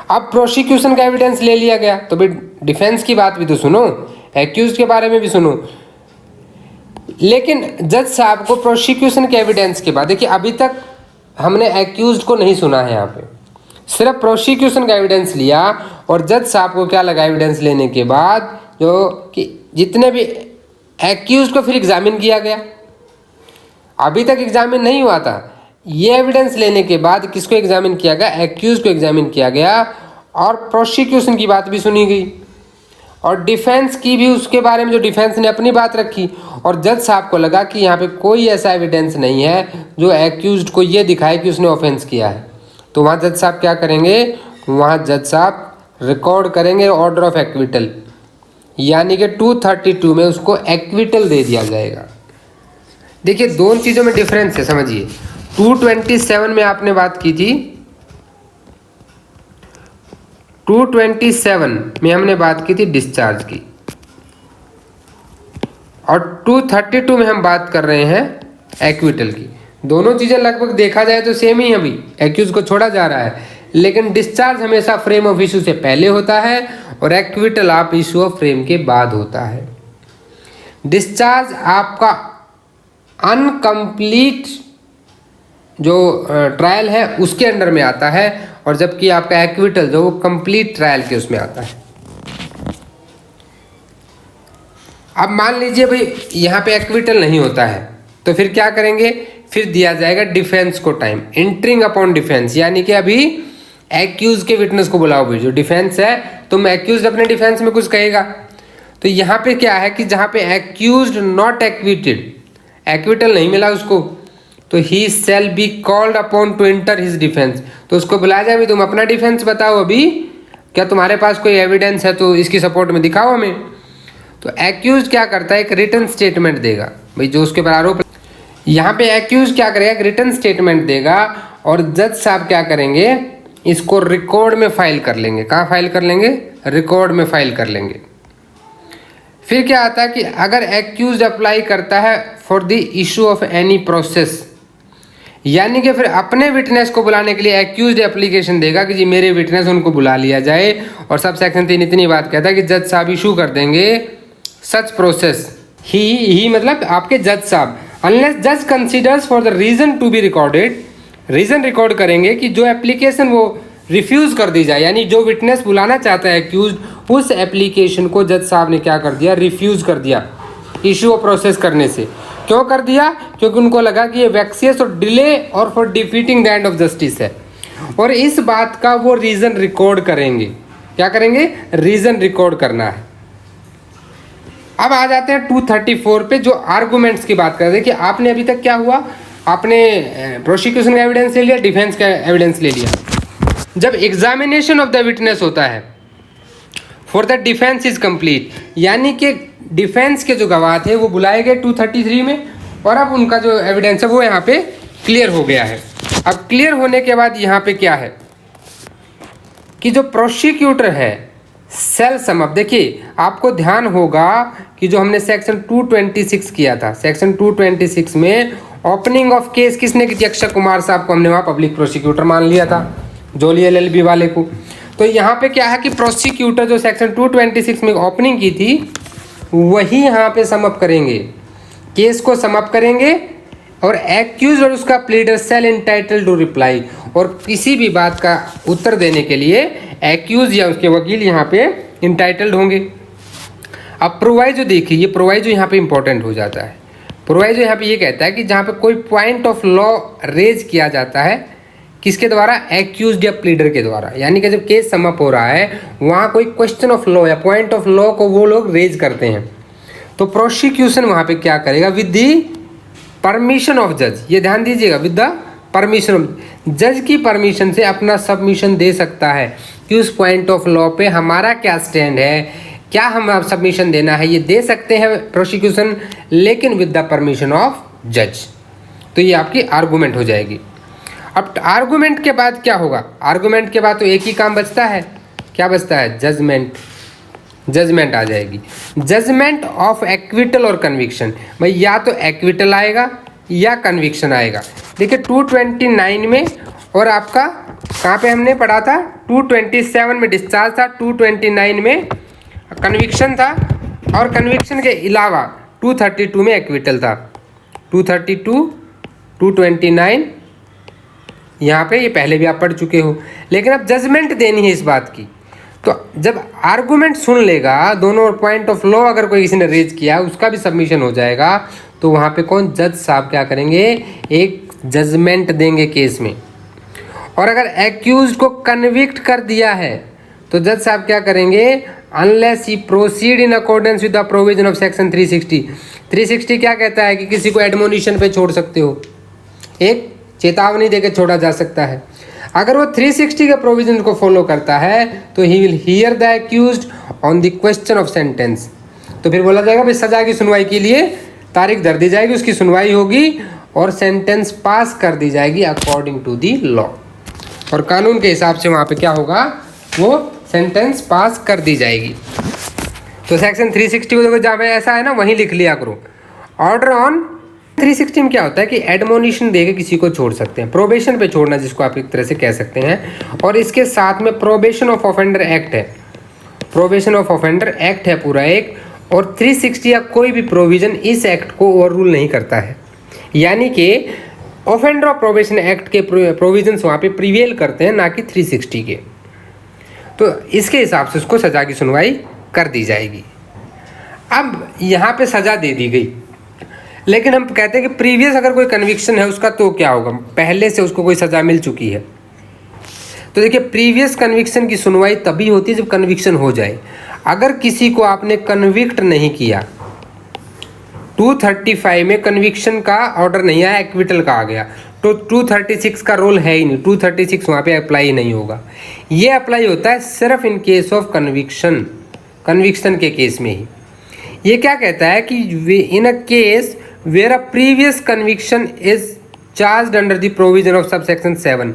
अब प्रोसिक्यूशन का एविडेंस ले लिया गया, तो भाई डिफेंस की बात भी तो सुनो, एक्यूज के बारे में भी सुनो। लेकिन जज साहब को प्रोसिक्यूशन के एविडेंस के बाद, देखिए अभी तक हमने एक्यूज को नहीं सुना है, यहाँ पे सिर्फ प्रोसिक्यूशन का एविडेंस लिया, और जज साहब को क्या लगा एविडेंस लेने के बाद, जो कि जितने भी एक्यूज को फिर एग्जामिन किया गया, अभी तक एग्जामिन नहीं हुआ था, ये एविडेंस लेने के बाद किसको एग्जामिन किया गया? एक्यूज को एग्जामिन किया गया, और प्रोसिक्यूशन की बात भी सुनी गई, और डिफेंस की भी, उसके बारे में जो डिफेंस ने अपनी बात रखी, और जज साहब को लगा कि यहाँ पे कोई ऐसा एविडेंस नहीं है जो एक्यूज्ड को ये दिखाए कि उसने ऑफेंस किया है। तो वहाँ जज साहब क्या करेंगे? वहाँ जज साहब रिकॉर्ड करेंगे ऑर्डर ऑफ एक्विटल, यानी कि 232 में उसको एक्विटल दे दिया जाएगा। देखिए दोनों चीज़ों में डिफरेंस है, समझिए। 227 में आपने बात की थी, 227 में हमने बात की थी डिस्चार्ज की, और 232 में हम बात कर रहे हैं एक्विटल की। दोनों चीज़ें लगभग देखा जाए तो सेम ही, अभी एक्यूज को छोड़ा जा रहा है, लेकिन डिस्चार्ज हमेशा फ्रेम ऑफ इशू से पहले होता है, और एक्विटल आप इशू ऑफ फ्रेम के बाद होता है। डिस्चार्ज आपका अनकम्प्लीट जो ट्रायल है उसके अंडर में आता है, और जबकि आपका एक्विटल जो वो कंप्लीट ट्रायल के उसमें आता है। अब मान लीजिए भाई यहाँ पे एक्विटल नहीं होता है, तो फिर क्या करेंगे? फिर दिया जाएगा डिफेंस को टाइम, एंटरिंग अपॉन डिफेंस, यानी कि अभी एक्यूज के विटनेस को बुलाओ भाई, जो डिफेंस है, तुम एक्यूज अपने डिफेंस में कुछ कहेगा। तो यहाँ पे क्या है कि जहाँ पे एक्यूज नॉट एक्विटेड, एक्विटल नहीं मिला उसको, तो he shall be called upon to enter his defence, तो उसको बुलाया जाए, तुम अपना डिफेंस बताओ, अभी क्या तुम्हारे पास कोई एविडेंस है तो इसकी सपोर्ट में दिखाओ हमें। तो एक्यूज क्या करता है? एक रिटन स्टेटमेंट देगा भाई, जो उसके पर आरोप, यहाँ पे एक्यूज क्या करेगा? एक रिटन स्टेटमेंट देगा, और जज साहब क्या करेंगे? इसको रिकॉर्ड में फाइल कर लेंगे। कहाँ फाइल कर लेंगे? रिकॉर्ड में फाइल कर लेंगे। फिर क्या आता है कि अगर एक्यूज अप्लाई करता है for the issue of any process, यानी कि फिर अपने विटनेस को बुलाने के लिए एक्यूज एप्लीकेशन देगा कि जी मेरे विटनेस, उनको बुला लिया जाए। और सब सेक्शन 3 इतनी बात कहता है कि जज साहब इशू कर देंगे सच प्रोसेस, ही मतलब आपके जज साहब, अनलेस जज considers for the reason to be recorded, reason record करेंगे कि जो एप्लीकेशन वो रिफ्यूज़ कर दी जाए, यानी जो विटनेस बुलाना चाहता है एक्यूज, उस एप्लीकेशन को जज साहब ने क्या कर दिया? रिफ्यूज़ कर दिया इशू ऑफ प्रोसेस करने से। क्यों कर दिया? क्योंकि उनको लगा कि ये वैक्सियस और डिले और for defeating the end of justice है, और इस बात का वो रीज़न रिकॉर्ड करेंगे। क्या करेंगे? रीज़न रिकॉर्ड करना है। अब आ जाते हैं 234 पे, जो आर्गूमेंट्स की बात कर रहे हैं। देखिए आपने अभी तक क्या हुआ, आपने प्रोसिक्यूशन का एविडेंस ले लिया, डिफेंस का एविडेंस ले लिया। जब एग्जामिनेशन ऑफ द विटनेस होता है for the defence is complete, यानी कि डिफेंस के जो गवाह थे वो बुलाए गए 233 में, और अब उनका जो एविडेंस है वो यहाँ पे क्लियर हो गया है। अब क्लियर होने के बाद यहाँ पे क्या है कि जो प्रोसिक्यूटर है सेल सम अप, देखिए आपको ध्यान होगा कि जो हमने सेक्शन 226 किया था, सेक्शन 226 में ओपनिंग ऑफ केस किसने की थी? अक्षय कुमार साहब को हमने वहाँ पब्लिक प्रोसिक्यूटर मान लिया था, जोली LLB वाले को। तो यहाँ पे क्या है कि प्रोसिक्यूटर जो सेक्शन 226 में ओपनिंग की थी वही यहाँ पे समअप करेंगे, केस को समअप करेंगे, और एक्यूज और उसका pleader shall entitled to reply, और किसी भी बात का उत्तर देने के लिए एक्यूज या उसके वकील यहाँ पे इंटाइटल्ड होंगे। अब प्रोवाइजो देखिए, ये प्रोवाइजो यहाँ पे इंपॉर्टेंट हो जाता है। प्रोवाइजो यहाँ पे ये कहता है कि जहाँ पे कोई पॉइंट ऑफ लॉ रेज किया जाता है, किसके द्वारा? एक्यूज्ड या प्लीडर के द्वारा, यानी कि जब केस समअप हो रहा है वहाँ कोई क्वेश्चन ऑफ लॉ या पॉइंट ऑफ लॉ को वो लोग रेज करते हैं, तो प्रोसिक्यूशन वहाँ पे क्या करेगा? विद दी परमिशन ऑफ जज, ये ध्यान दीजिएगा, विद द परमिशन ऑफ जज की परमिशन से अपना सबमिशन दे सकता है। कि उस पॉइंट ऑफ लॉ पे हमारा क्या स्टैंड है, क्या हम सबमिशन देना है, ये दे सकते हैं प्रोसिक्यूशन, लेकिन विद द परमिशन ऑफ जज। तो ये आपकी आर्गूमेंट हो जाएगी। अब आर्गूमेंट के बाद क्या होगा? आर्गूमेंट के बाद तो एक ही काम बचता है, क्या बचता है? जजमेंट। जजमेंट आ जाएगी। जजमेंट ऑफ एक्विटल और कन्विक्शन, भाई या तो एक्विटल आएगा या कन्विक्शन आएगा। देखिए 229 में, और आपका कहाँ पे हमने पढ़ा था? 227 में डिस्चार्ज था, 229 में कन्विक्शन था, और कन्विक्शन के अलावा 232 में एक्विटल था। 232, 229 यहाँ पे, ये पहले भी आप पढ़ चुके हो। लेकिन अब जजमेंट देनी है इस बात की, तो जब आर्गूमेंट सुन लेगा, दोनों पॉइंट ऑफ लॉ अगर कोई किसी ने रेज किया, उसका भी सबमिशन हो जाएगा, तो वहाँ पे कौन? जज साहब क्या करेंगे? एक जजमेंट देंगे केस में। और अगर एक्यूज को कन्विक्ट कर दिया है तो जज साहब क्या करेंगे? Unless he proceed in accordance with the provision of section 360। 360 क्या कहता है? कि किसी को एडमोनिशन पे छोड़ सकते हो, एक चेतावनी देकर छोड़ा जा सकता है। अगर वो 360 के प्रोविजन को फॉलो करता है तो he will hear the accused on the question of sentence. तो फिर बोला जाएगा भाई सजा की सुनवाई के लिए तारीख धर दी जाएगी, उसकी सुनवाई होगी और सेंटेंस पास कर दी जाएगी अकॉर्डिंग टू दी लॉ। और कानून के हिसाब से वहाँ पे क्या होगा? वो सेंटेंस पास कर दी जाएगी। तो सेक्शन 360 को देखो, जहाँ पे ऐसा है ना वहीं लिख लिया करो। ऑर्डर ऑन 360 में क्या होता है कि एडमोनिशन देके किसी को छोड़ सकते हैं, प्रोबेशन पे छोड़ना जिसको आप एक तरह से कह सकते हैं। और इसके साथ में प्रोबेशन ऑफ ऑफेंडर एक्ट है, प्रोबेशन ऑफ ऑफेंडर एक्ट है पूरा एक। और 360 या कोई भी प्रोविजन इस एक्ट को ओवर रूल नहीं करता है, यानी कि ऑफेंडर ऑफ प्रोबेशन एक्ट के प्रोविजंस वहाँ पे प्रिवेल करते हैं, ना कि 360 के। तो इसके हिसाब से उसको सजा की सुनवाई कर दी जाएगी। अब यहाँ पे सजा दे दी गई, लेकिन हम कहते हैं कि प्रीवियस अगर कोई कन्विक्शन है उसका तो क्या होगा? पहले से उसको कोई सजा मिल चुकी है। तो देखिए प्रीवियस कन्विक्शन की सुनवाई तभी होती है जब कन्विक्शन हो जाए। अगर किसी को आपने कन्विक्ट नहीं किया, 235 में कन्विक्शन का ऑर्डर नहीं आया, एक्विटल का आ गया, तो 236 का रोल है ही नहीं, 236 वहाँ पे अप्लाई नहीं होगा। ये अप्लाई होता है सिर्फ in case of conviction, conviction के केस में ही। ये क्या कहता है कि in a case where a previous conviction is charged under the provision of sub section 7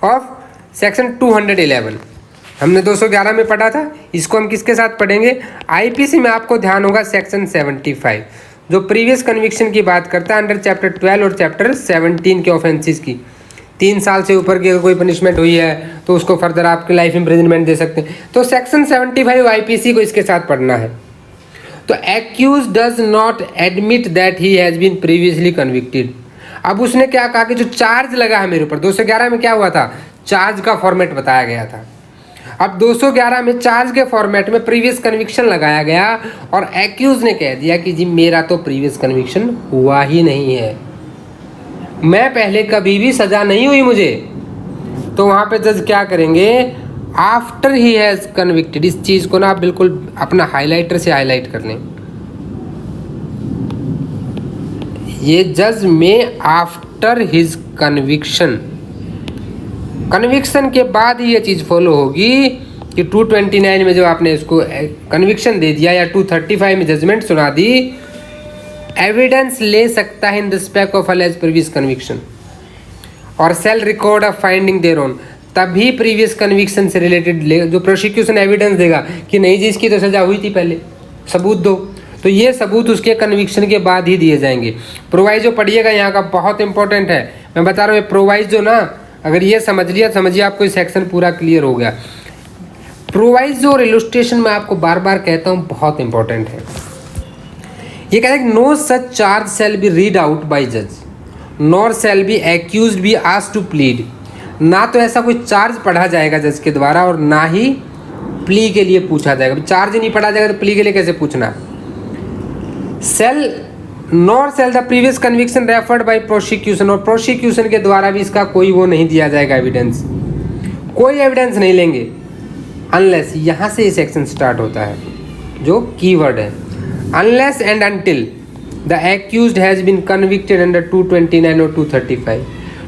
of section 211, हमने 211 में पढ़ा था, इसको हम किसके साथ पढ़ेंगे? आईपीसी में आपको ध्यान होगा सेक्शन 75, जो प्रीवियस कन्विक्शन की बात करता है अंडर चैप्टर 12 और चैप्टर 17 के ऑफेंसेस की। 3 साल से ऊपर की अगर कोई पनिशमेंट हुई है तो उसको फर्दर आपके लाइफ इम्प्रिजनमेंट दे सकते हैं। तो सेक्शन 75 आईपीसी को इसके साथ पढ़ना है। तो accused does not admit that he has been previously convicted. अब उसने क्या कहा कि जो चार्ज लगा है मेरे ऊपर, 211 में क्या हुआ था? चार्ज का फॉर्मेट बताया गया था। अब 211 में चार्ज के फॉर्मेट में प्रीवियस कन्विक्शन लगाया गया और एक्यूज ने कह दिया कि जी मेरा तो प्रीवियस कन्विक्शन हुआ ही नहीं है, मैं पहले कभी भी सजा नहीं हुई मुझे। तो वहाँ पे जज क्या करेंगे? आफ्टर ही हैज़ कन्विक्टेड, इस चीज़ को ना आप बिल्कुल अपना हाइलाइटर से हाईलाइट कर लें। ये जज में आफ्टर हिज कन्विक्शन, कन्विक्शन के बाद ही ये चीज़ फॉलो होगी कि 229 में जो आपने इसको कन्विक्शन दे दिया या 235 में जजमेंट सुना दी, एविडेंस ले सकता है in respect of alleged previous conviction और shall record of finding thereon, तभी प्रीवियस कन्विक्शन से रिलेटेड जो प्रोसिक्यूशन एविडेंस देगा कि नहीं जी इसकी तो सजा हुई थी पहले, सबूत दो, तो ये सबूत उसके कन्विक्शन के बाद ही दिए जाएंगे। प्रोवाइजो पढ़िएगा यहाँ का, बहुत इंपॉर्टेंट है। मैं बता रहा हूँ प्रोवाइजो ना, अगर ये समझ लिया, समझिए आपको सेक्शन पूरा क्लियर हो गया। प्रोवाइजो और इलस्ट्रेशन में आपको बार बार कहता हूँ बहुत इंपॉर्टेंट है। ये कहता है कि no such charge shall be read out by जज nor shall be accused be asked to plead. ना तो ऐसा कोई चार्ज पढ़ा जाएगा जज के द्वारा और ना ही प्ली के लिए पूछा जाएगा। चार्ज नहीं पढ़ा जाएगा तो प्ली के लिए कैसे पूछना? Shall nor shall the previous conviction referred by prosecution, और प्रोसिक्यूशन के द्वारा भी इसका कोई वो नहीं दिया जाएगा एविडेंस, कोई एविडेंस नहीं लेंगे अनलेस, यहाँ से ये सेक्शन स्टार्ट होता है जो कीवर्ड है, unless and until the accused has been convicted under 229 और 235।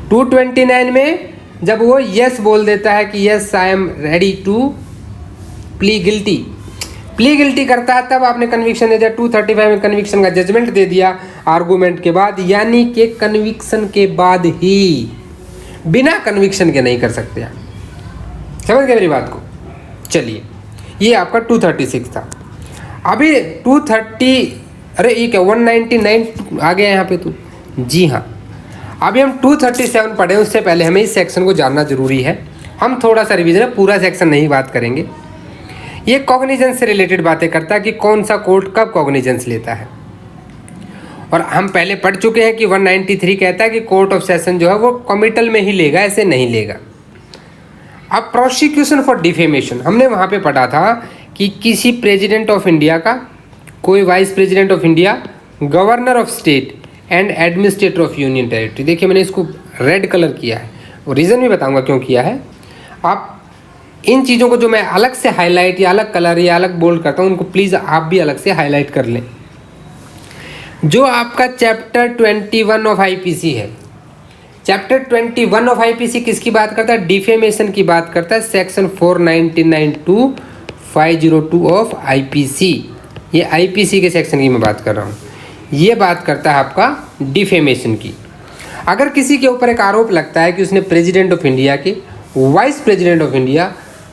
229 में जब वो यस बोल देता है कि yes I am ready to plea guilty, plea guilty करता है, तब आपने कन्विक्शन दे दिया। 235 में कन्विक्शन का जजमेंट दे दिया आर्गूमेंट के बाद, यानी कि कन्विक्शन के बाद ही, बिना कन्विक्शन के नहीं कर सकते आप। समझ गए मेरी बात को? चलिए, ये आपका 236 था। अभी 230, अरे ये क्या 199 आ गया यहाँ पे तो, जी हाँ। अभी हम 237 पढ़े, उससे पहले हमें इस सेक्शन को जानना जरूरी है। हम थोड़ा सा रिवीजन, पूरा सेक्शन नहीं बात करेंगे। ये कॉग्निजेंस से रिलेटेड बातें करता है कि कौन सा कोर्ट कब कॉग्निजेंस लेता है। और हम पहले पढ़ चुके हैं कि 193 कहता है कि कोर्ट ऑफ सेशन जो है वो कमिटल में ही लेगा, ऐसे नहीं लेगा। अब प्रोसिक्यूशन फॉर डिफेमेशन, हमने वहाँ पे पढ़ा था कि किसी प्रेसिडेंट ऑफ इंडिया का, कोई vice president of India, governor of state and administrator of union territory, देखिए मैंने इसको रेड कलर किया है, और रीज़न भी बताऊंगा क्यों किया है। आप इन चीज़ों को जो मैं अलग से हाईलाइट या अलग कलर या अलग बोल्ड करता हूँ, उनको प्लीज़ आप भी अलग से हाईलाइट कर लें। जो आपका चैप्टर 21 ऑफ आईपीसी है, चैप्टर 21 ऑफ आईपीसी किसकी बात करता है? डिफेमेशन की बात करता है। सेक्शन 499 टू 502 ऑफ आईपीसी, ये आईपीसी के सेक्शन की मैं बात कर रहा हूँ। ये बात करता है आपका डिफेमेशन की। अगर किसी के ऊपर एक आरोप लगता है कि उसने प्रेसिडेंट ऑफ इंडिया के, vice president of India,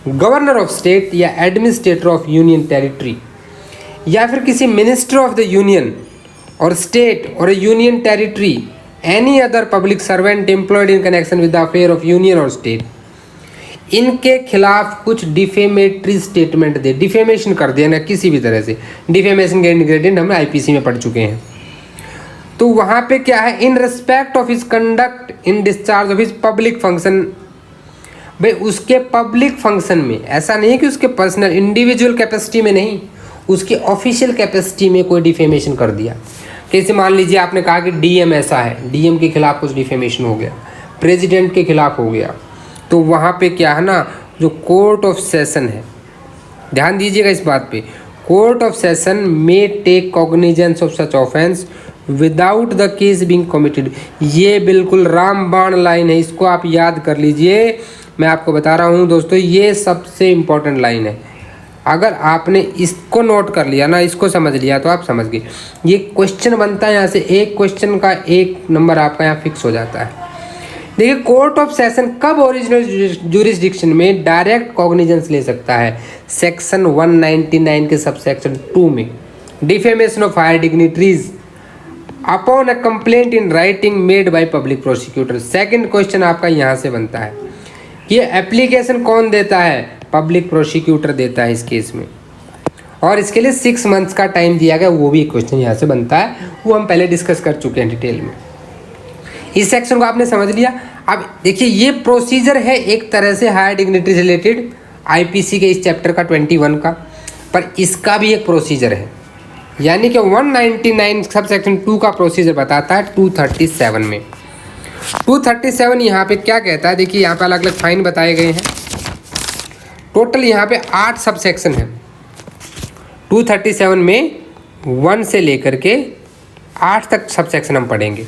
governor of state या एडमिनिस्ट्रेटर ऑफ यूनियन टेरिटरी, या फिर किसी मिनिस्टर ऑफ द यूनियन और स्टेट और union territory, any other public servant employed in connection with the affair of union और state, इनके खिलाफ कुछ डिफेमेटरी स्टेटमेंट दे, डिफेमेशन कर दिया ना किसी भी तरह से, डिफेमेशन के इंग्रेडिएंट हम आईपीसी में पढ़ चुके हैं। तो वहाँ पे क्या है? In respect of his conduct in discharge of his public function, भाई उसके पब्लिक फंक्शन में, ऐसा नहीं है कि उसके पर्सनल इंडिविजुअल कैपेसिटी में नहीं, उसकी ऑफिशियल कैपेसिटी में कोई डिफेमेशन कर दिया। कैसे? मान लीजिए आपने कहा कि डीएम ऐसा है, डीएम के खिलाफ कुछ डिफेमेशन हो गया, प्रेसिडेंट के खिलाफ हो गया, तो वहाँ पे क्या है ना, जो कोर्ट ऑफ सेशन है, ध्यान दीजिएगा इस बात पे, court of session may take cognizance of such offence without the case being committed. ये बिल्कुल रामबाण लाइन है, इसको आप याद कर लीजिए। मैं आपको बता रहा हूँ दोस्तों, ये सबसे इम्पोर्टेंट लाइन है। अगर आपने इसको नोट कर लिया ना, इसको समझ लिया, तो आप समझ गए। ये क्वेश्चन बनता है यहाँ से, एक क्वेश्चन का 1 नंबर आपका यहाँ फिक्स हो जाता है। देखिए, कोर्ट ऑफ सेशन कब ओरिजिनल ज्यूरिसडिक्शन में डायरेक्ट कॉग्निजेंस ले सकता है? सेक्शन 199 के सब सेक्शन 2 में, defamation of higher dignitaries upon a complaint in writing made by public prosecutor. Second question आपका यहाँ से बनता है, ये एप्लीकेशन कौन देता है? पब्लिक प्रोसिक्यूटर देता है इस केस में, और इसके लिए 6 मंथ्स का टाइम दिया गया, वो भी एक क्वेश्चन यहाँ से बनता है, वो हम पहले डिस्कस कर चुके हैं डिटेल में। इस सेक्शन को आपने समझ लिया। अब देखिए, ये प्रोसीजर है एक तरह से हायर डिग्निटी से रिलेटेड आईपीसी के इस चैप्टर का 21 का, पर इसका भी एक प्रोसीजर है, यानी कि 199 सब सेक्शन 2 का प्रोसीजर बताता है 237 में। 237 यहाँ पे क्या कहता है? देखिए, यहाँ पे अलग अलग फाइन बताए गए हैं। टोटल यहाँ पे 8 सब सेक्शन है 237 में, 1 से लेकर के 8 तक सब सेक्शन हम पढ़ेंगे,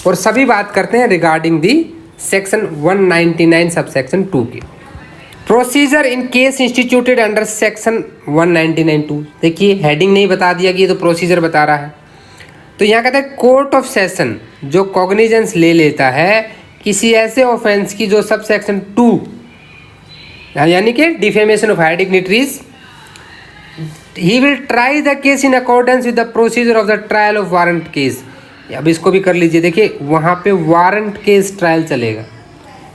और सभी बात करते हैं रिगार्डिंग दी सेक्शन 199 सब सेक्शन 2 की। Procedure in case instituted under section 199(2). देखिए, हेडिंग नहीं बता दिया कि ये तो प्रोसीजर बता रहा है। तो यहाँ कहता है कोर्ट ऑफ सेशन जो कॉग्निजेंस ले लेता है किसी ऐसे ऑफेंस की जो सब सेक्शन 2, यानी कि defamation of higher dignitaries, he will try the case in accordance with the procedure of the trial of warrant case. अब इसको भी कर लीजिए। देखिए, वहाँ पे वारंट केस ट्रायल चलेगा,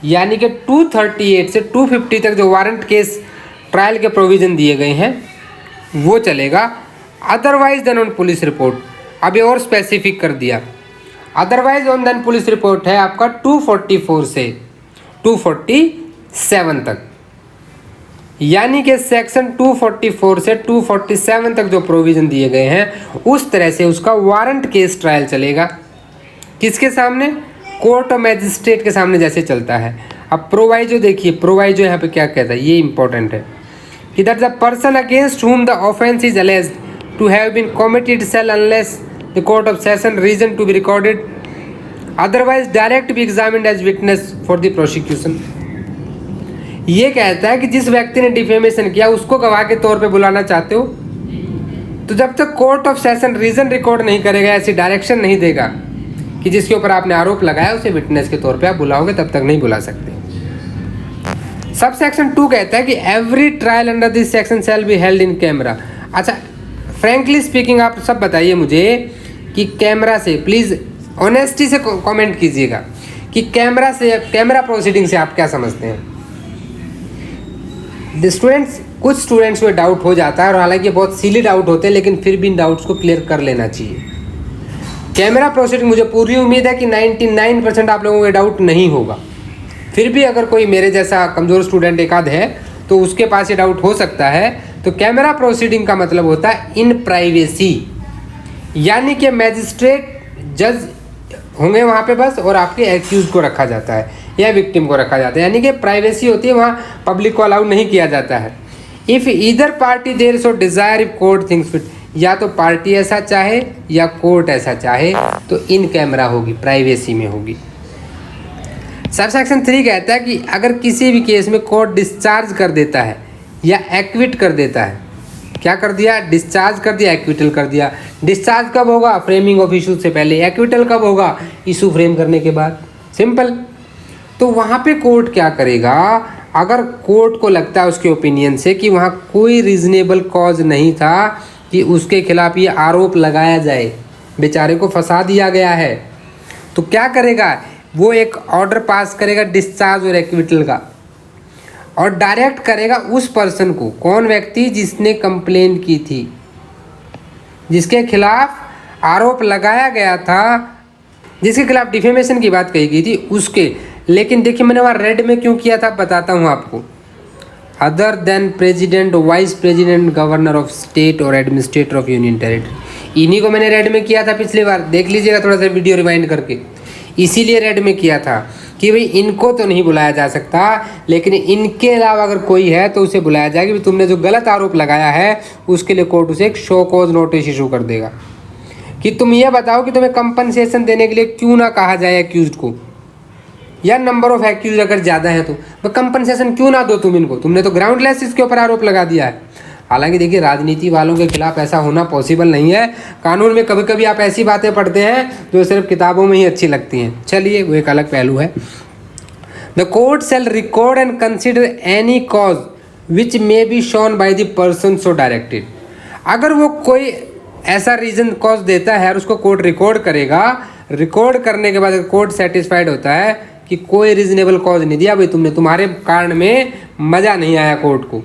यानी कि 238 से 250 तक जो वारंट केस ट्रायल के प्रोविज़न दिए गए हैं वो चलेगा। Otherwise then on police report, अभी और स्पेसिफिक कर दिया। Otherwise on then police report है आपका 244 से 247 तक, यानी कि सेक्शन 244 से 247 तक जो प्रोविज़न दिए गए हैं उस तरह से उसका वारंट केस ट्रायल चलेगा। किसके सामने? कोर्ट ऑफ मैजिस्ट्रेट के सामने जैसे चलता है। अब प्रोवाइजो देखिए, प्रोवाइजो यहाँ पे क्या कहता है, ये इंपॉर्टेंट है कि that the person against whom the offence is alleged to have been committed shall, unless the court of session reason to be recorded, otherwise direct be examined as witness for the prosecution। ये कहता है कि जिस व्यक्ति ने defamation किया उसको गवाह के तौर पे बुलाना चाहते हो, तो जब तक court of session reason record नहीं करेगा, ऐसी डायरेक्शन नहीं देगा कि जिसके ऊपर आपने आरोप लगाया उसे विटनेस के तौर पे आप बुलाओगे, तब तक नहीं बुला सकते। सब सेक्शन 2 कहता है कि every trial under this section shall be held in camera. अच्छा, फ्रेंकली स्पीकिंग आप सब बताइए मुझे कि कैमरा से, प्लीज़ ऑनेस्टी से कमेंट कीजिएगा कि कैमरा से, कैमरा प्रोसीडिंग से आप क्या समझते हैं। स्टूडेंट्स, कुछ स्टूडेंट्स में डाउट हो जाता है और हालांकि बहुत सिली डाउट होते हैं, लेकिन फिर भी इन डाउट्स को क्लियर कर लेना चाहिए। कैमरा प्रोसीडिंग, मुझे पूरी उम्मीद है कि 99% आप लोगों को डाउट नहीं होगा। फिर भी अगर कोई मेरे जैसा कमज़ोर स्टूडेंट एक आध है तो उसके पास ये डाउट हो सकता है। तो कैमरा प्रोसीडिंग का मतलब होता है इन प्राइवेसी, यानी कि मैजिस्ट्रेट जज होंगे वहाँ पे बस, और आपके एक्यूज को रखा जाता है या विक्टिम को रखा जाता है, यानी कि प्राइवेसी होती है, वहाँ पब्लिक को अलाउ नहीं किया जाता है। If either party there so desire, if court thinks fit, या तो पार्टी ऐसा चाहे या कोर्ट ऐसा चाहे तो इन कैमरा होगी, प्राइवेसी में होगी। सब सेक्शन 3 कहता है कि अगर किसी भी केस में कोर्ट डिस्चार्ज कर देता है या एक्विट कर देता है, क्या कर दिया, डिस्चार्ज कर दिया, एक्विटल कर दिया। डिस्चार्ज कब होगा, फ्रेमिंग ऑफ इशू से पहले। एक्विटल कब होगा, इशू फ्रेम करने के बाद। सिंपल। तो वहाँ पे कोर्ट क्या करेगा, अगर कोर्ट को लगता है उसके ओपिनियन से कि वहाँ कोई रीजनेबल कॉज नहीं था कि उसके खिलाफ ये आरोप लगाया जाए, बेचारे को फंसा दिया गया है, तो क्या करेगा, वो एक ऑर्डर पास करेगा डिस्चार्ज और एक्विटल का, और डायरेक्ट करेगा उस पर्सन को, कौन व्यक्ति, जिसने कंप्लेन की थी, जिसके खिलाफ आरोप लगाया गया था, जिसके खिलाफ डिफेमेशन की बात कही गई थी उसके। लेकिन देखिए मैंने वहाँ रेड में क्यों किया था, बताता हूँ आपको। Other than president, vice president, governor of state और एडमिनिस्ट्रेटर ऑफ यूनियन टेरिटरी, इन्हीं को मैंने रेड में किया था पिछली बार, देख लीजिएगा थोड़ा सा वीडियो रिवाइंड करके। इसीलिए रेड में किया था कि भाई इनको तो नहीं बुलाया जा सकता, लेकिन इनके अलावा अगर कोई है तो उसे बुलाया जाएगा। कि तुमने जो गलत आरोप लगाया है उसके लिए कोर्ट उसे एक शो कॉज नोटिस इशू कर देगा कि तुम ये बताओ कि तुम्हें कंपनसेशन देने के लिए क्यों ना कहा जाए एक्यूज्ड को, या नंबर ऑफ एक्यूज अगर ज़्यादा है तो कंपनसेशन क्यों ना दो तुम इनको, तुमने तो ग्राउंडलेस इसके ऊपर आरोप लगा दिया है। हालांकि देखिए राजनीति वालों के खिलाफ ऐसा होना पॉसिबल नहीं है, कानून में कभी कभी आप ऐसी बातें पढ़ते हैं जो सिर्फ किताबों में ही अच्छी लगती हैं। चलिए वो एक अलग पहलू है। The court shell record and consider any cause which may be shown by the person so directed. अगर वो कोई ऐसा रीज़न कॉज देता है और उसको कोर्ट रिकॉर्ड करेगा, रिकॉर्ड करने के बाद कोर्ट सेटिस्फाइड होता है कि कोई रीजनेबल कॉज नहीं दिया भाई तुमने, तुम्हारे कारण में मज़ा नहीं आया कोर्ट को,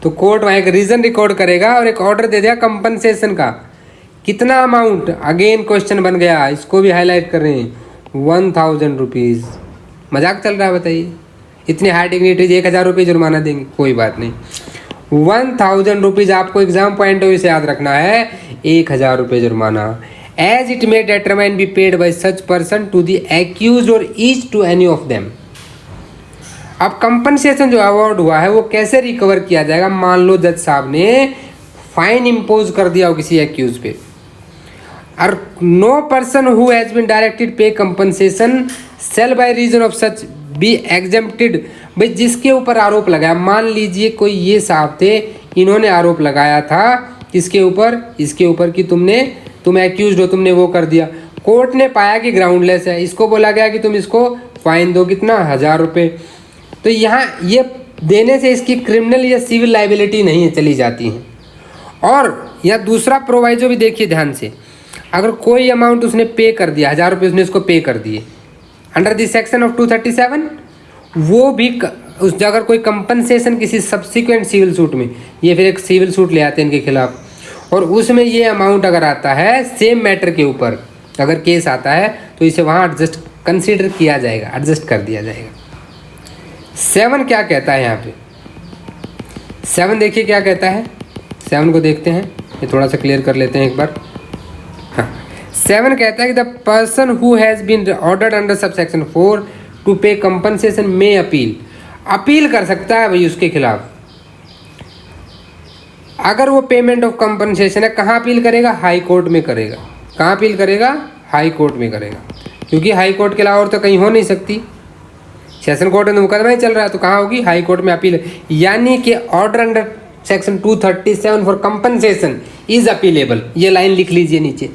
तो कोर्ट वहाँ एक रीज़न रिकॉर्ड करेगा और एक ऑर्डर दे देगा कंपनसेशन का। कितना अमाउंट, अगेन क्वेश्चन बन गया, इसको भी हाईलाइट कर रहे हैं, 1000 रुपीज़। मजाक चल रहा है बताइए, इतने हाई डिग्निटीज 1000 रुपये जुर्माना देंगे, कोई बात नहीं। 1000 रुपीज़ आपको एग्जाम पॉइंट ऑफ व्यू से याद रखना है, 1000 रुपये जुर्माना। As it may determine be paid by such person to the accused और each to any of them. अब कंपनसेशन जो अवार्ड हुआ है वो कैसे रिकवर किया जाएगा। मान लो जज साहब ने फाइन इम्पोज कर दिया हो किसी एक्यूज पे, और no person who has been directed pay compensation shall by reason of such be exempted. भाई जिसके ऊपर आरोप लगाया, मान लीजिए कोई ये साहब थे, इन्होंने आरोप लगाया था किसके ऊपर, इसके ऊपर कि तुम एक्यूज हो, तुमने वो कर दिया। कोर्ट ने पाया कि ग्राउंडलेस है, इसको बोला गया कि तुम इसको फाइन दो, कितना, 1000 रुपये। तो यहाँ ये देने से इसकी क्रिमिनल या सिविल लाइबिलिटी नहीं है, चली जाती हैं। और यहाँ दूसरा प्रोवाइजो भी देखिए ध्यान से, अगर कोई अमाउंट उसने पे कर दिया, 1000 रुपये उसने इसको पे कर दिए अंडर द सेक्शन ऑफ 237, वो भी उस अगर कोई कंपनसेशन किसी सब्सिक्वेंट सिविल सूट में, ये फिर एक सिविल सूट ले आते हैं इनके खिलाफ, और उसमें ये अमाउंट अगर आता है सेम मैटर के ऊपर अगर केस आता है तो इसे वहाँ एडजस्ट कंसीडर किया जाएगा, एडजस्ट कर दिया जाएगा। 7 क्या कहता है यहाँ पे, 7 देखिए क्या कहता है, 7 को देखते हैं, ये थोड़ा सा क्लियर कर लेते हैं एक बार। हाँ, 7 कहता है कि the person who has been ordered under sub section 4 to pay compensation में अपील कर सकता है भाई उसके खिलाफ। अगर वो पेमेंट ऑफ कंपनसेशन है, कहाँ अपील करेगा, हाई कोर्ट में करेगा। कहाँ अपील करेगा, हाई कोर्ट में करेगा, क्योंकि हाई कोर्ट के अलावा और तो कहीं हो नहीं सकती। सेशन कोर्ट में मुकदमा ही चल रहा है तो कहाँ होगी, हाई कोर्ट में अपील। यानी कि order under section 237 for compensation is appealable. ये लाइन लिख लीजिए, नीचे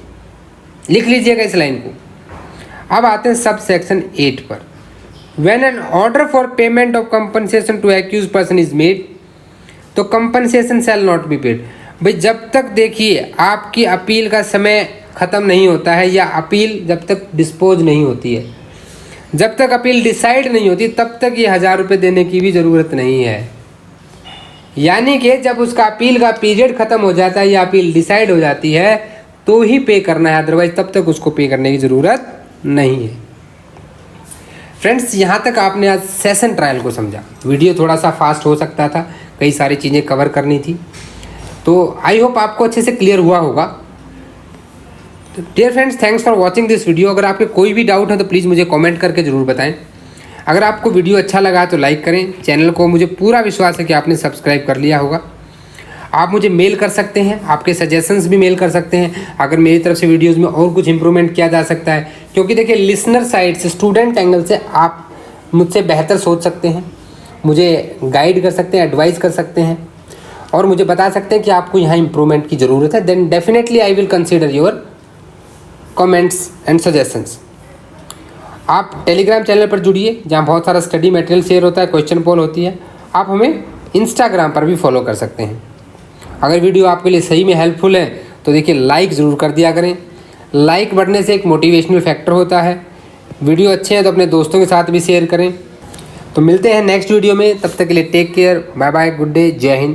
लिख लीजिएगा इस लाइन को। अब आते हैं सब सेक्शन 8 पर। When an order for payment of compensation to accused person is made, तो compensation shall not be paid. भाई जब तक देखिए आपकी अपील का समय ख़त्म नहीं होता है या अपील जब तक डिस्पोज नहीं होती है, जब तक अपील डिसाइड नहीं होती, तब तक ये 1000 रुपये देने की भी ज़रूरत नहीं है। यानी कि जब उसका अपील का पीरियड ख़त्म हो जाता है या अपील डिसाइड हो जाती है तो ही पे करना है, अदरवाइज तब तक उसको पे करने की ज़रूरत नहीं है। फ्रेंड्स, यहाँ तक आपने आज सेशन ट्रायल को समझा। वीडियो थोड़ा सा फास्ट हो सकता था, कई सारी चीज़ें कवर करनी थी, तो आई होप आपको अच्छे से क्लियर हुआ होगा। तो dear friends, thanks for watching this video. अगर आपके कोई भी डाउट है तो प्लीज़ मुझे कमेंट करके ज़रूर बताएं। अगर आपको वीडियो अच्छा लगा तो लाइक करें। चैनल को मुझे पूरा विश्वास है कि आपने सब्सक्राइब कर लिया होगा। आप मुझे मेल कर सकते हैं, आपके सजेशंस भी मेल कर सकते हैं अगर मेरी तरफ से वीडियोज़ में और कुछ इंप्रूवमेंट किया जा सकता है। क्योंकि देखिए लिसनर साइड से, स्टूडेंट एंगल से आप मुझसे बेहतर सोच सकते हैं, मुझे गाइड कर सकते हैं, एडवाइस कर सकते हैं और मुझे बता सकते हैं कि आपको यहाँ इंप्रूवमेंट की ज़रूरत है। Then definitely I will consider your comments and suggestions. आप टेलीग्राम चैनल पर जुड़िए जहाँ बहुत सारा स्टडी मटेरियल शेयर होता है, क्वेश्चन पोल होती है। आप हमें इंस्टाग्राम पर भी फॉलो कर सकते हैं। अगर वीडियो आपके लिए सही में हेल्पफुल है तो देखिए लाइक ज़रूर कर दिया करें। लाइक बढ़ने से एक मोटिवेशनल फैक्टर होता है। वीडियो अच्छे हैं तो अपने दोस्तों के साथ भी शेयर करें। तो मिलते हैं नेक्स्ट वीडियो में, तब तक के लिए take care, bye bye, good day, जय हिंद।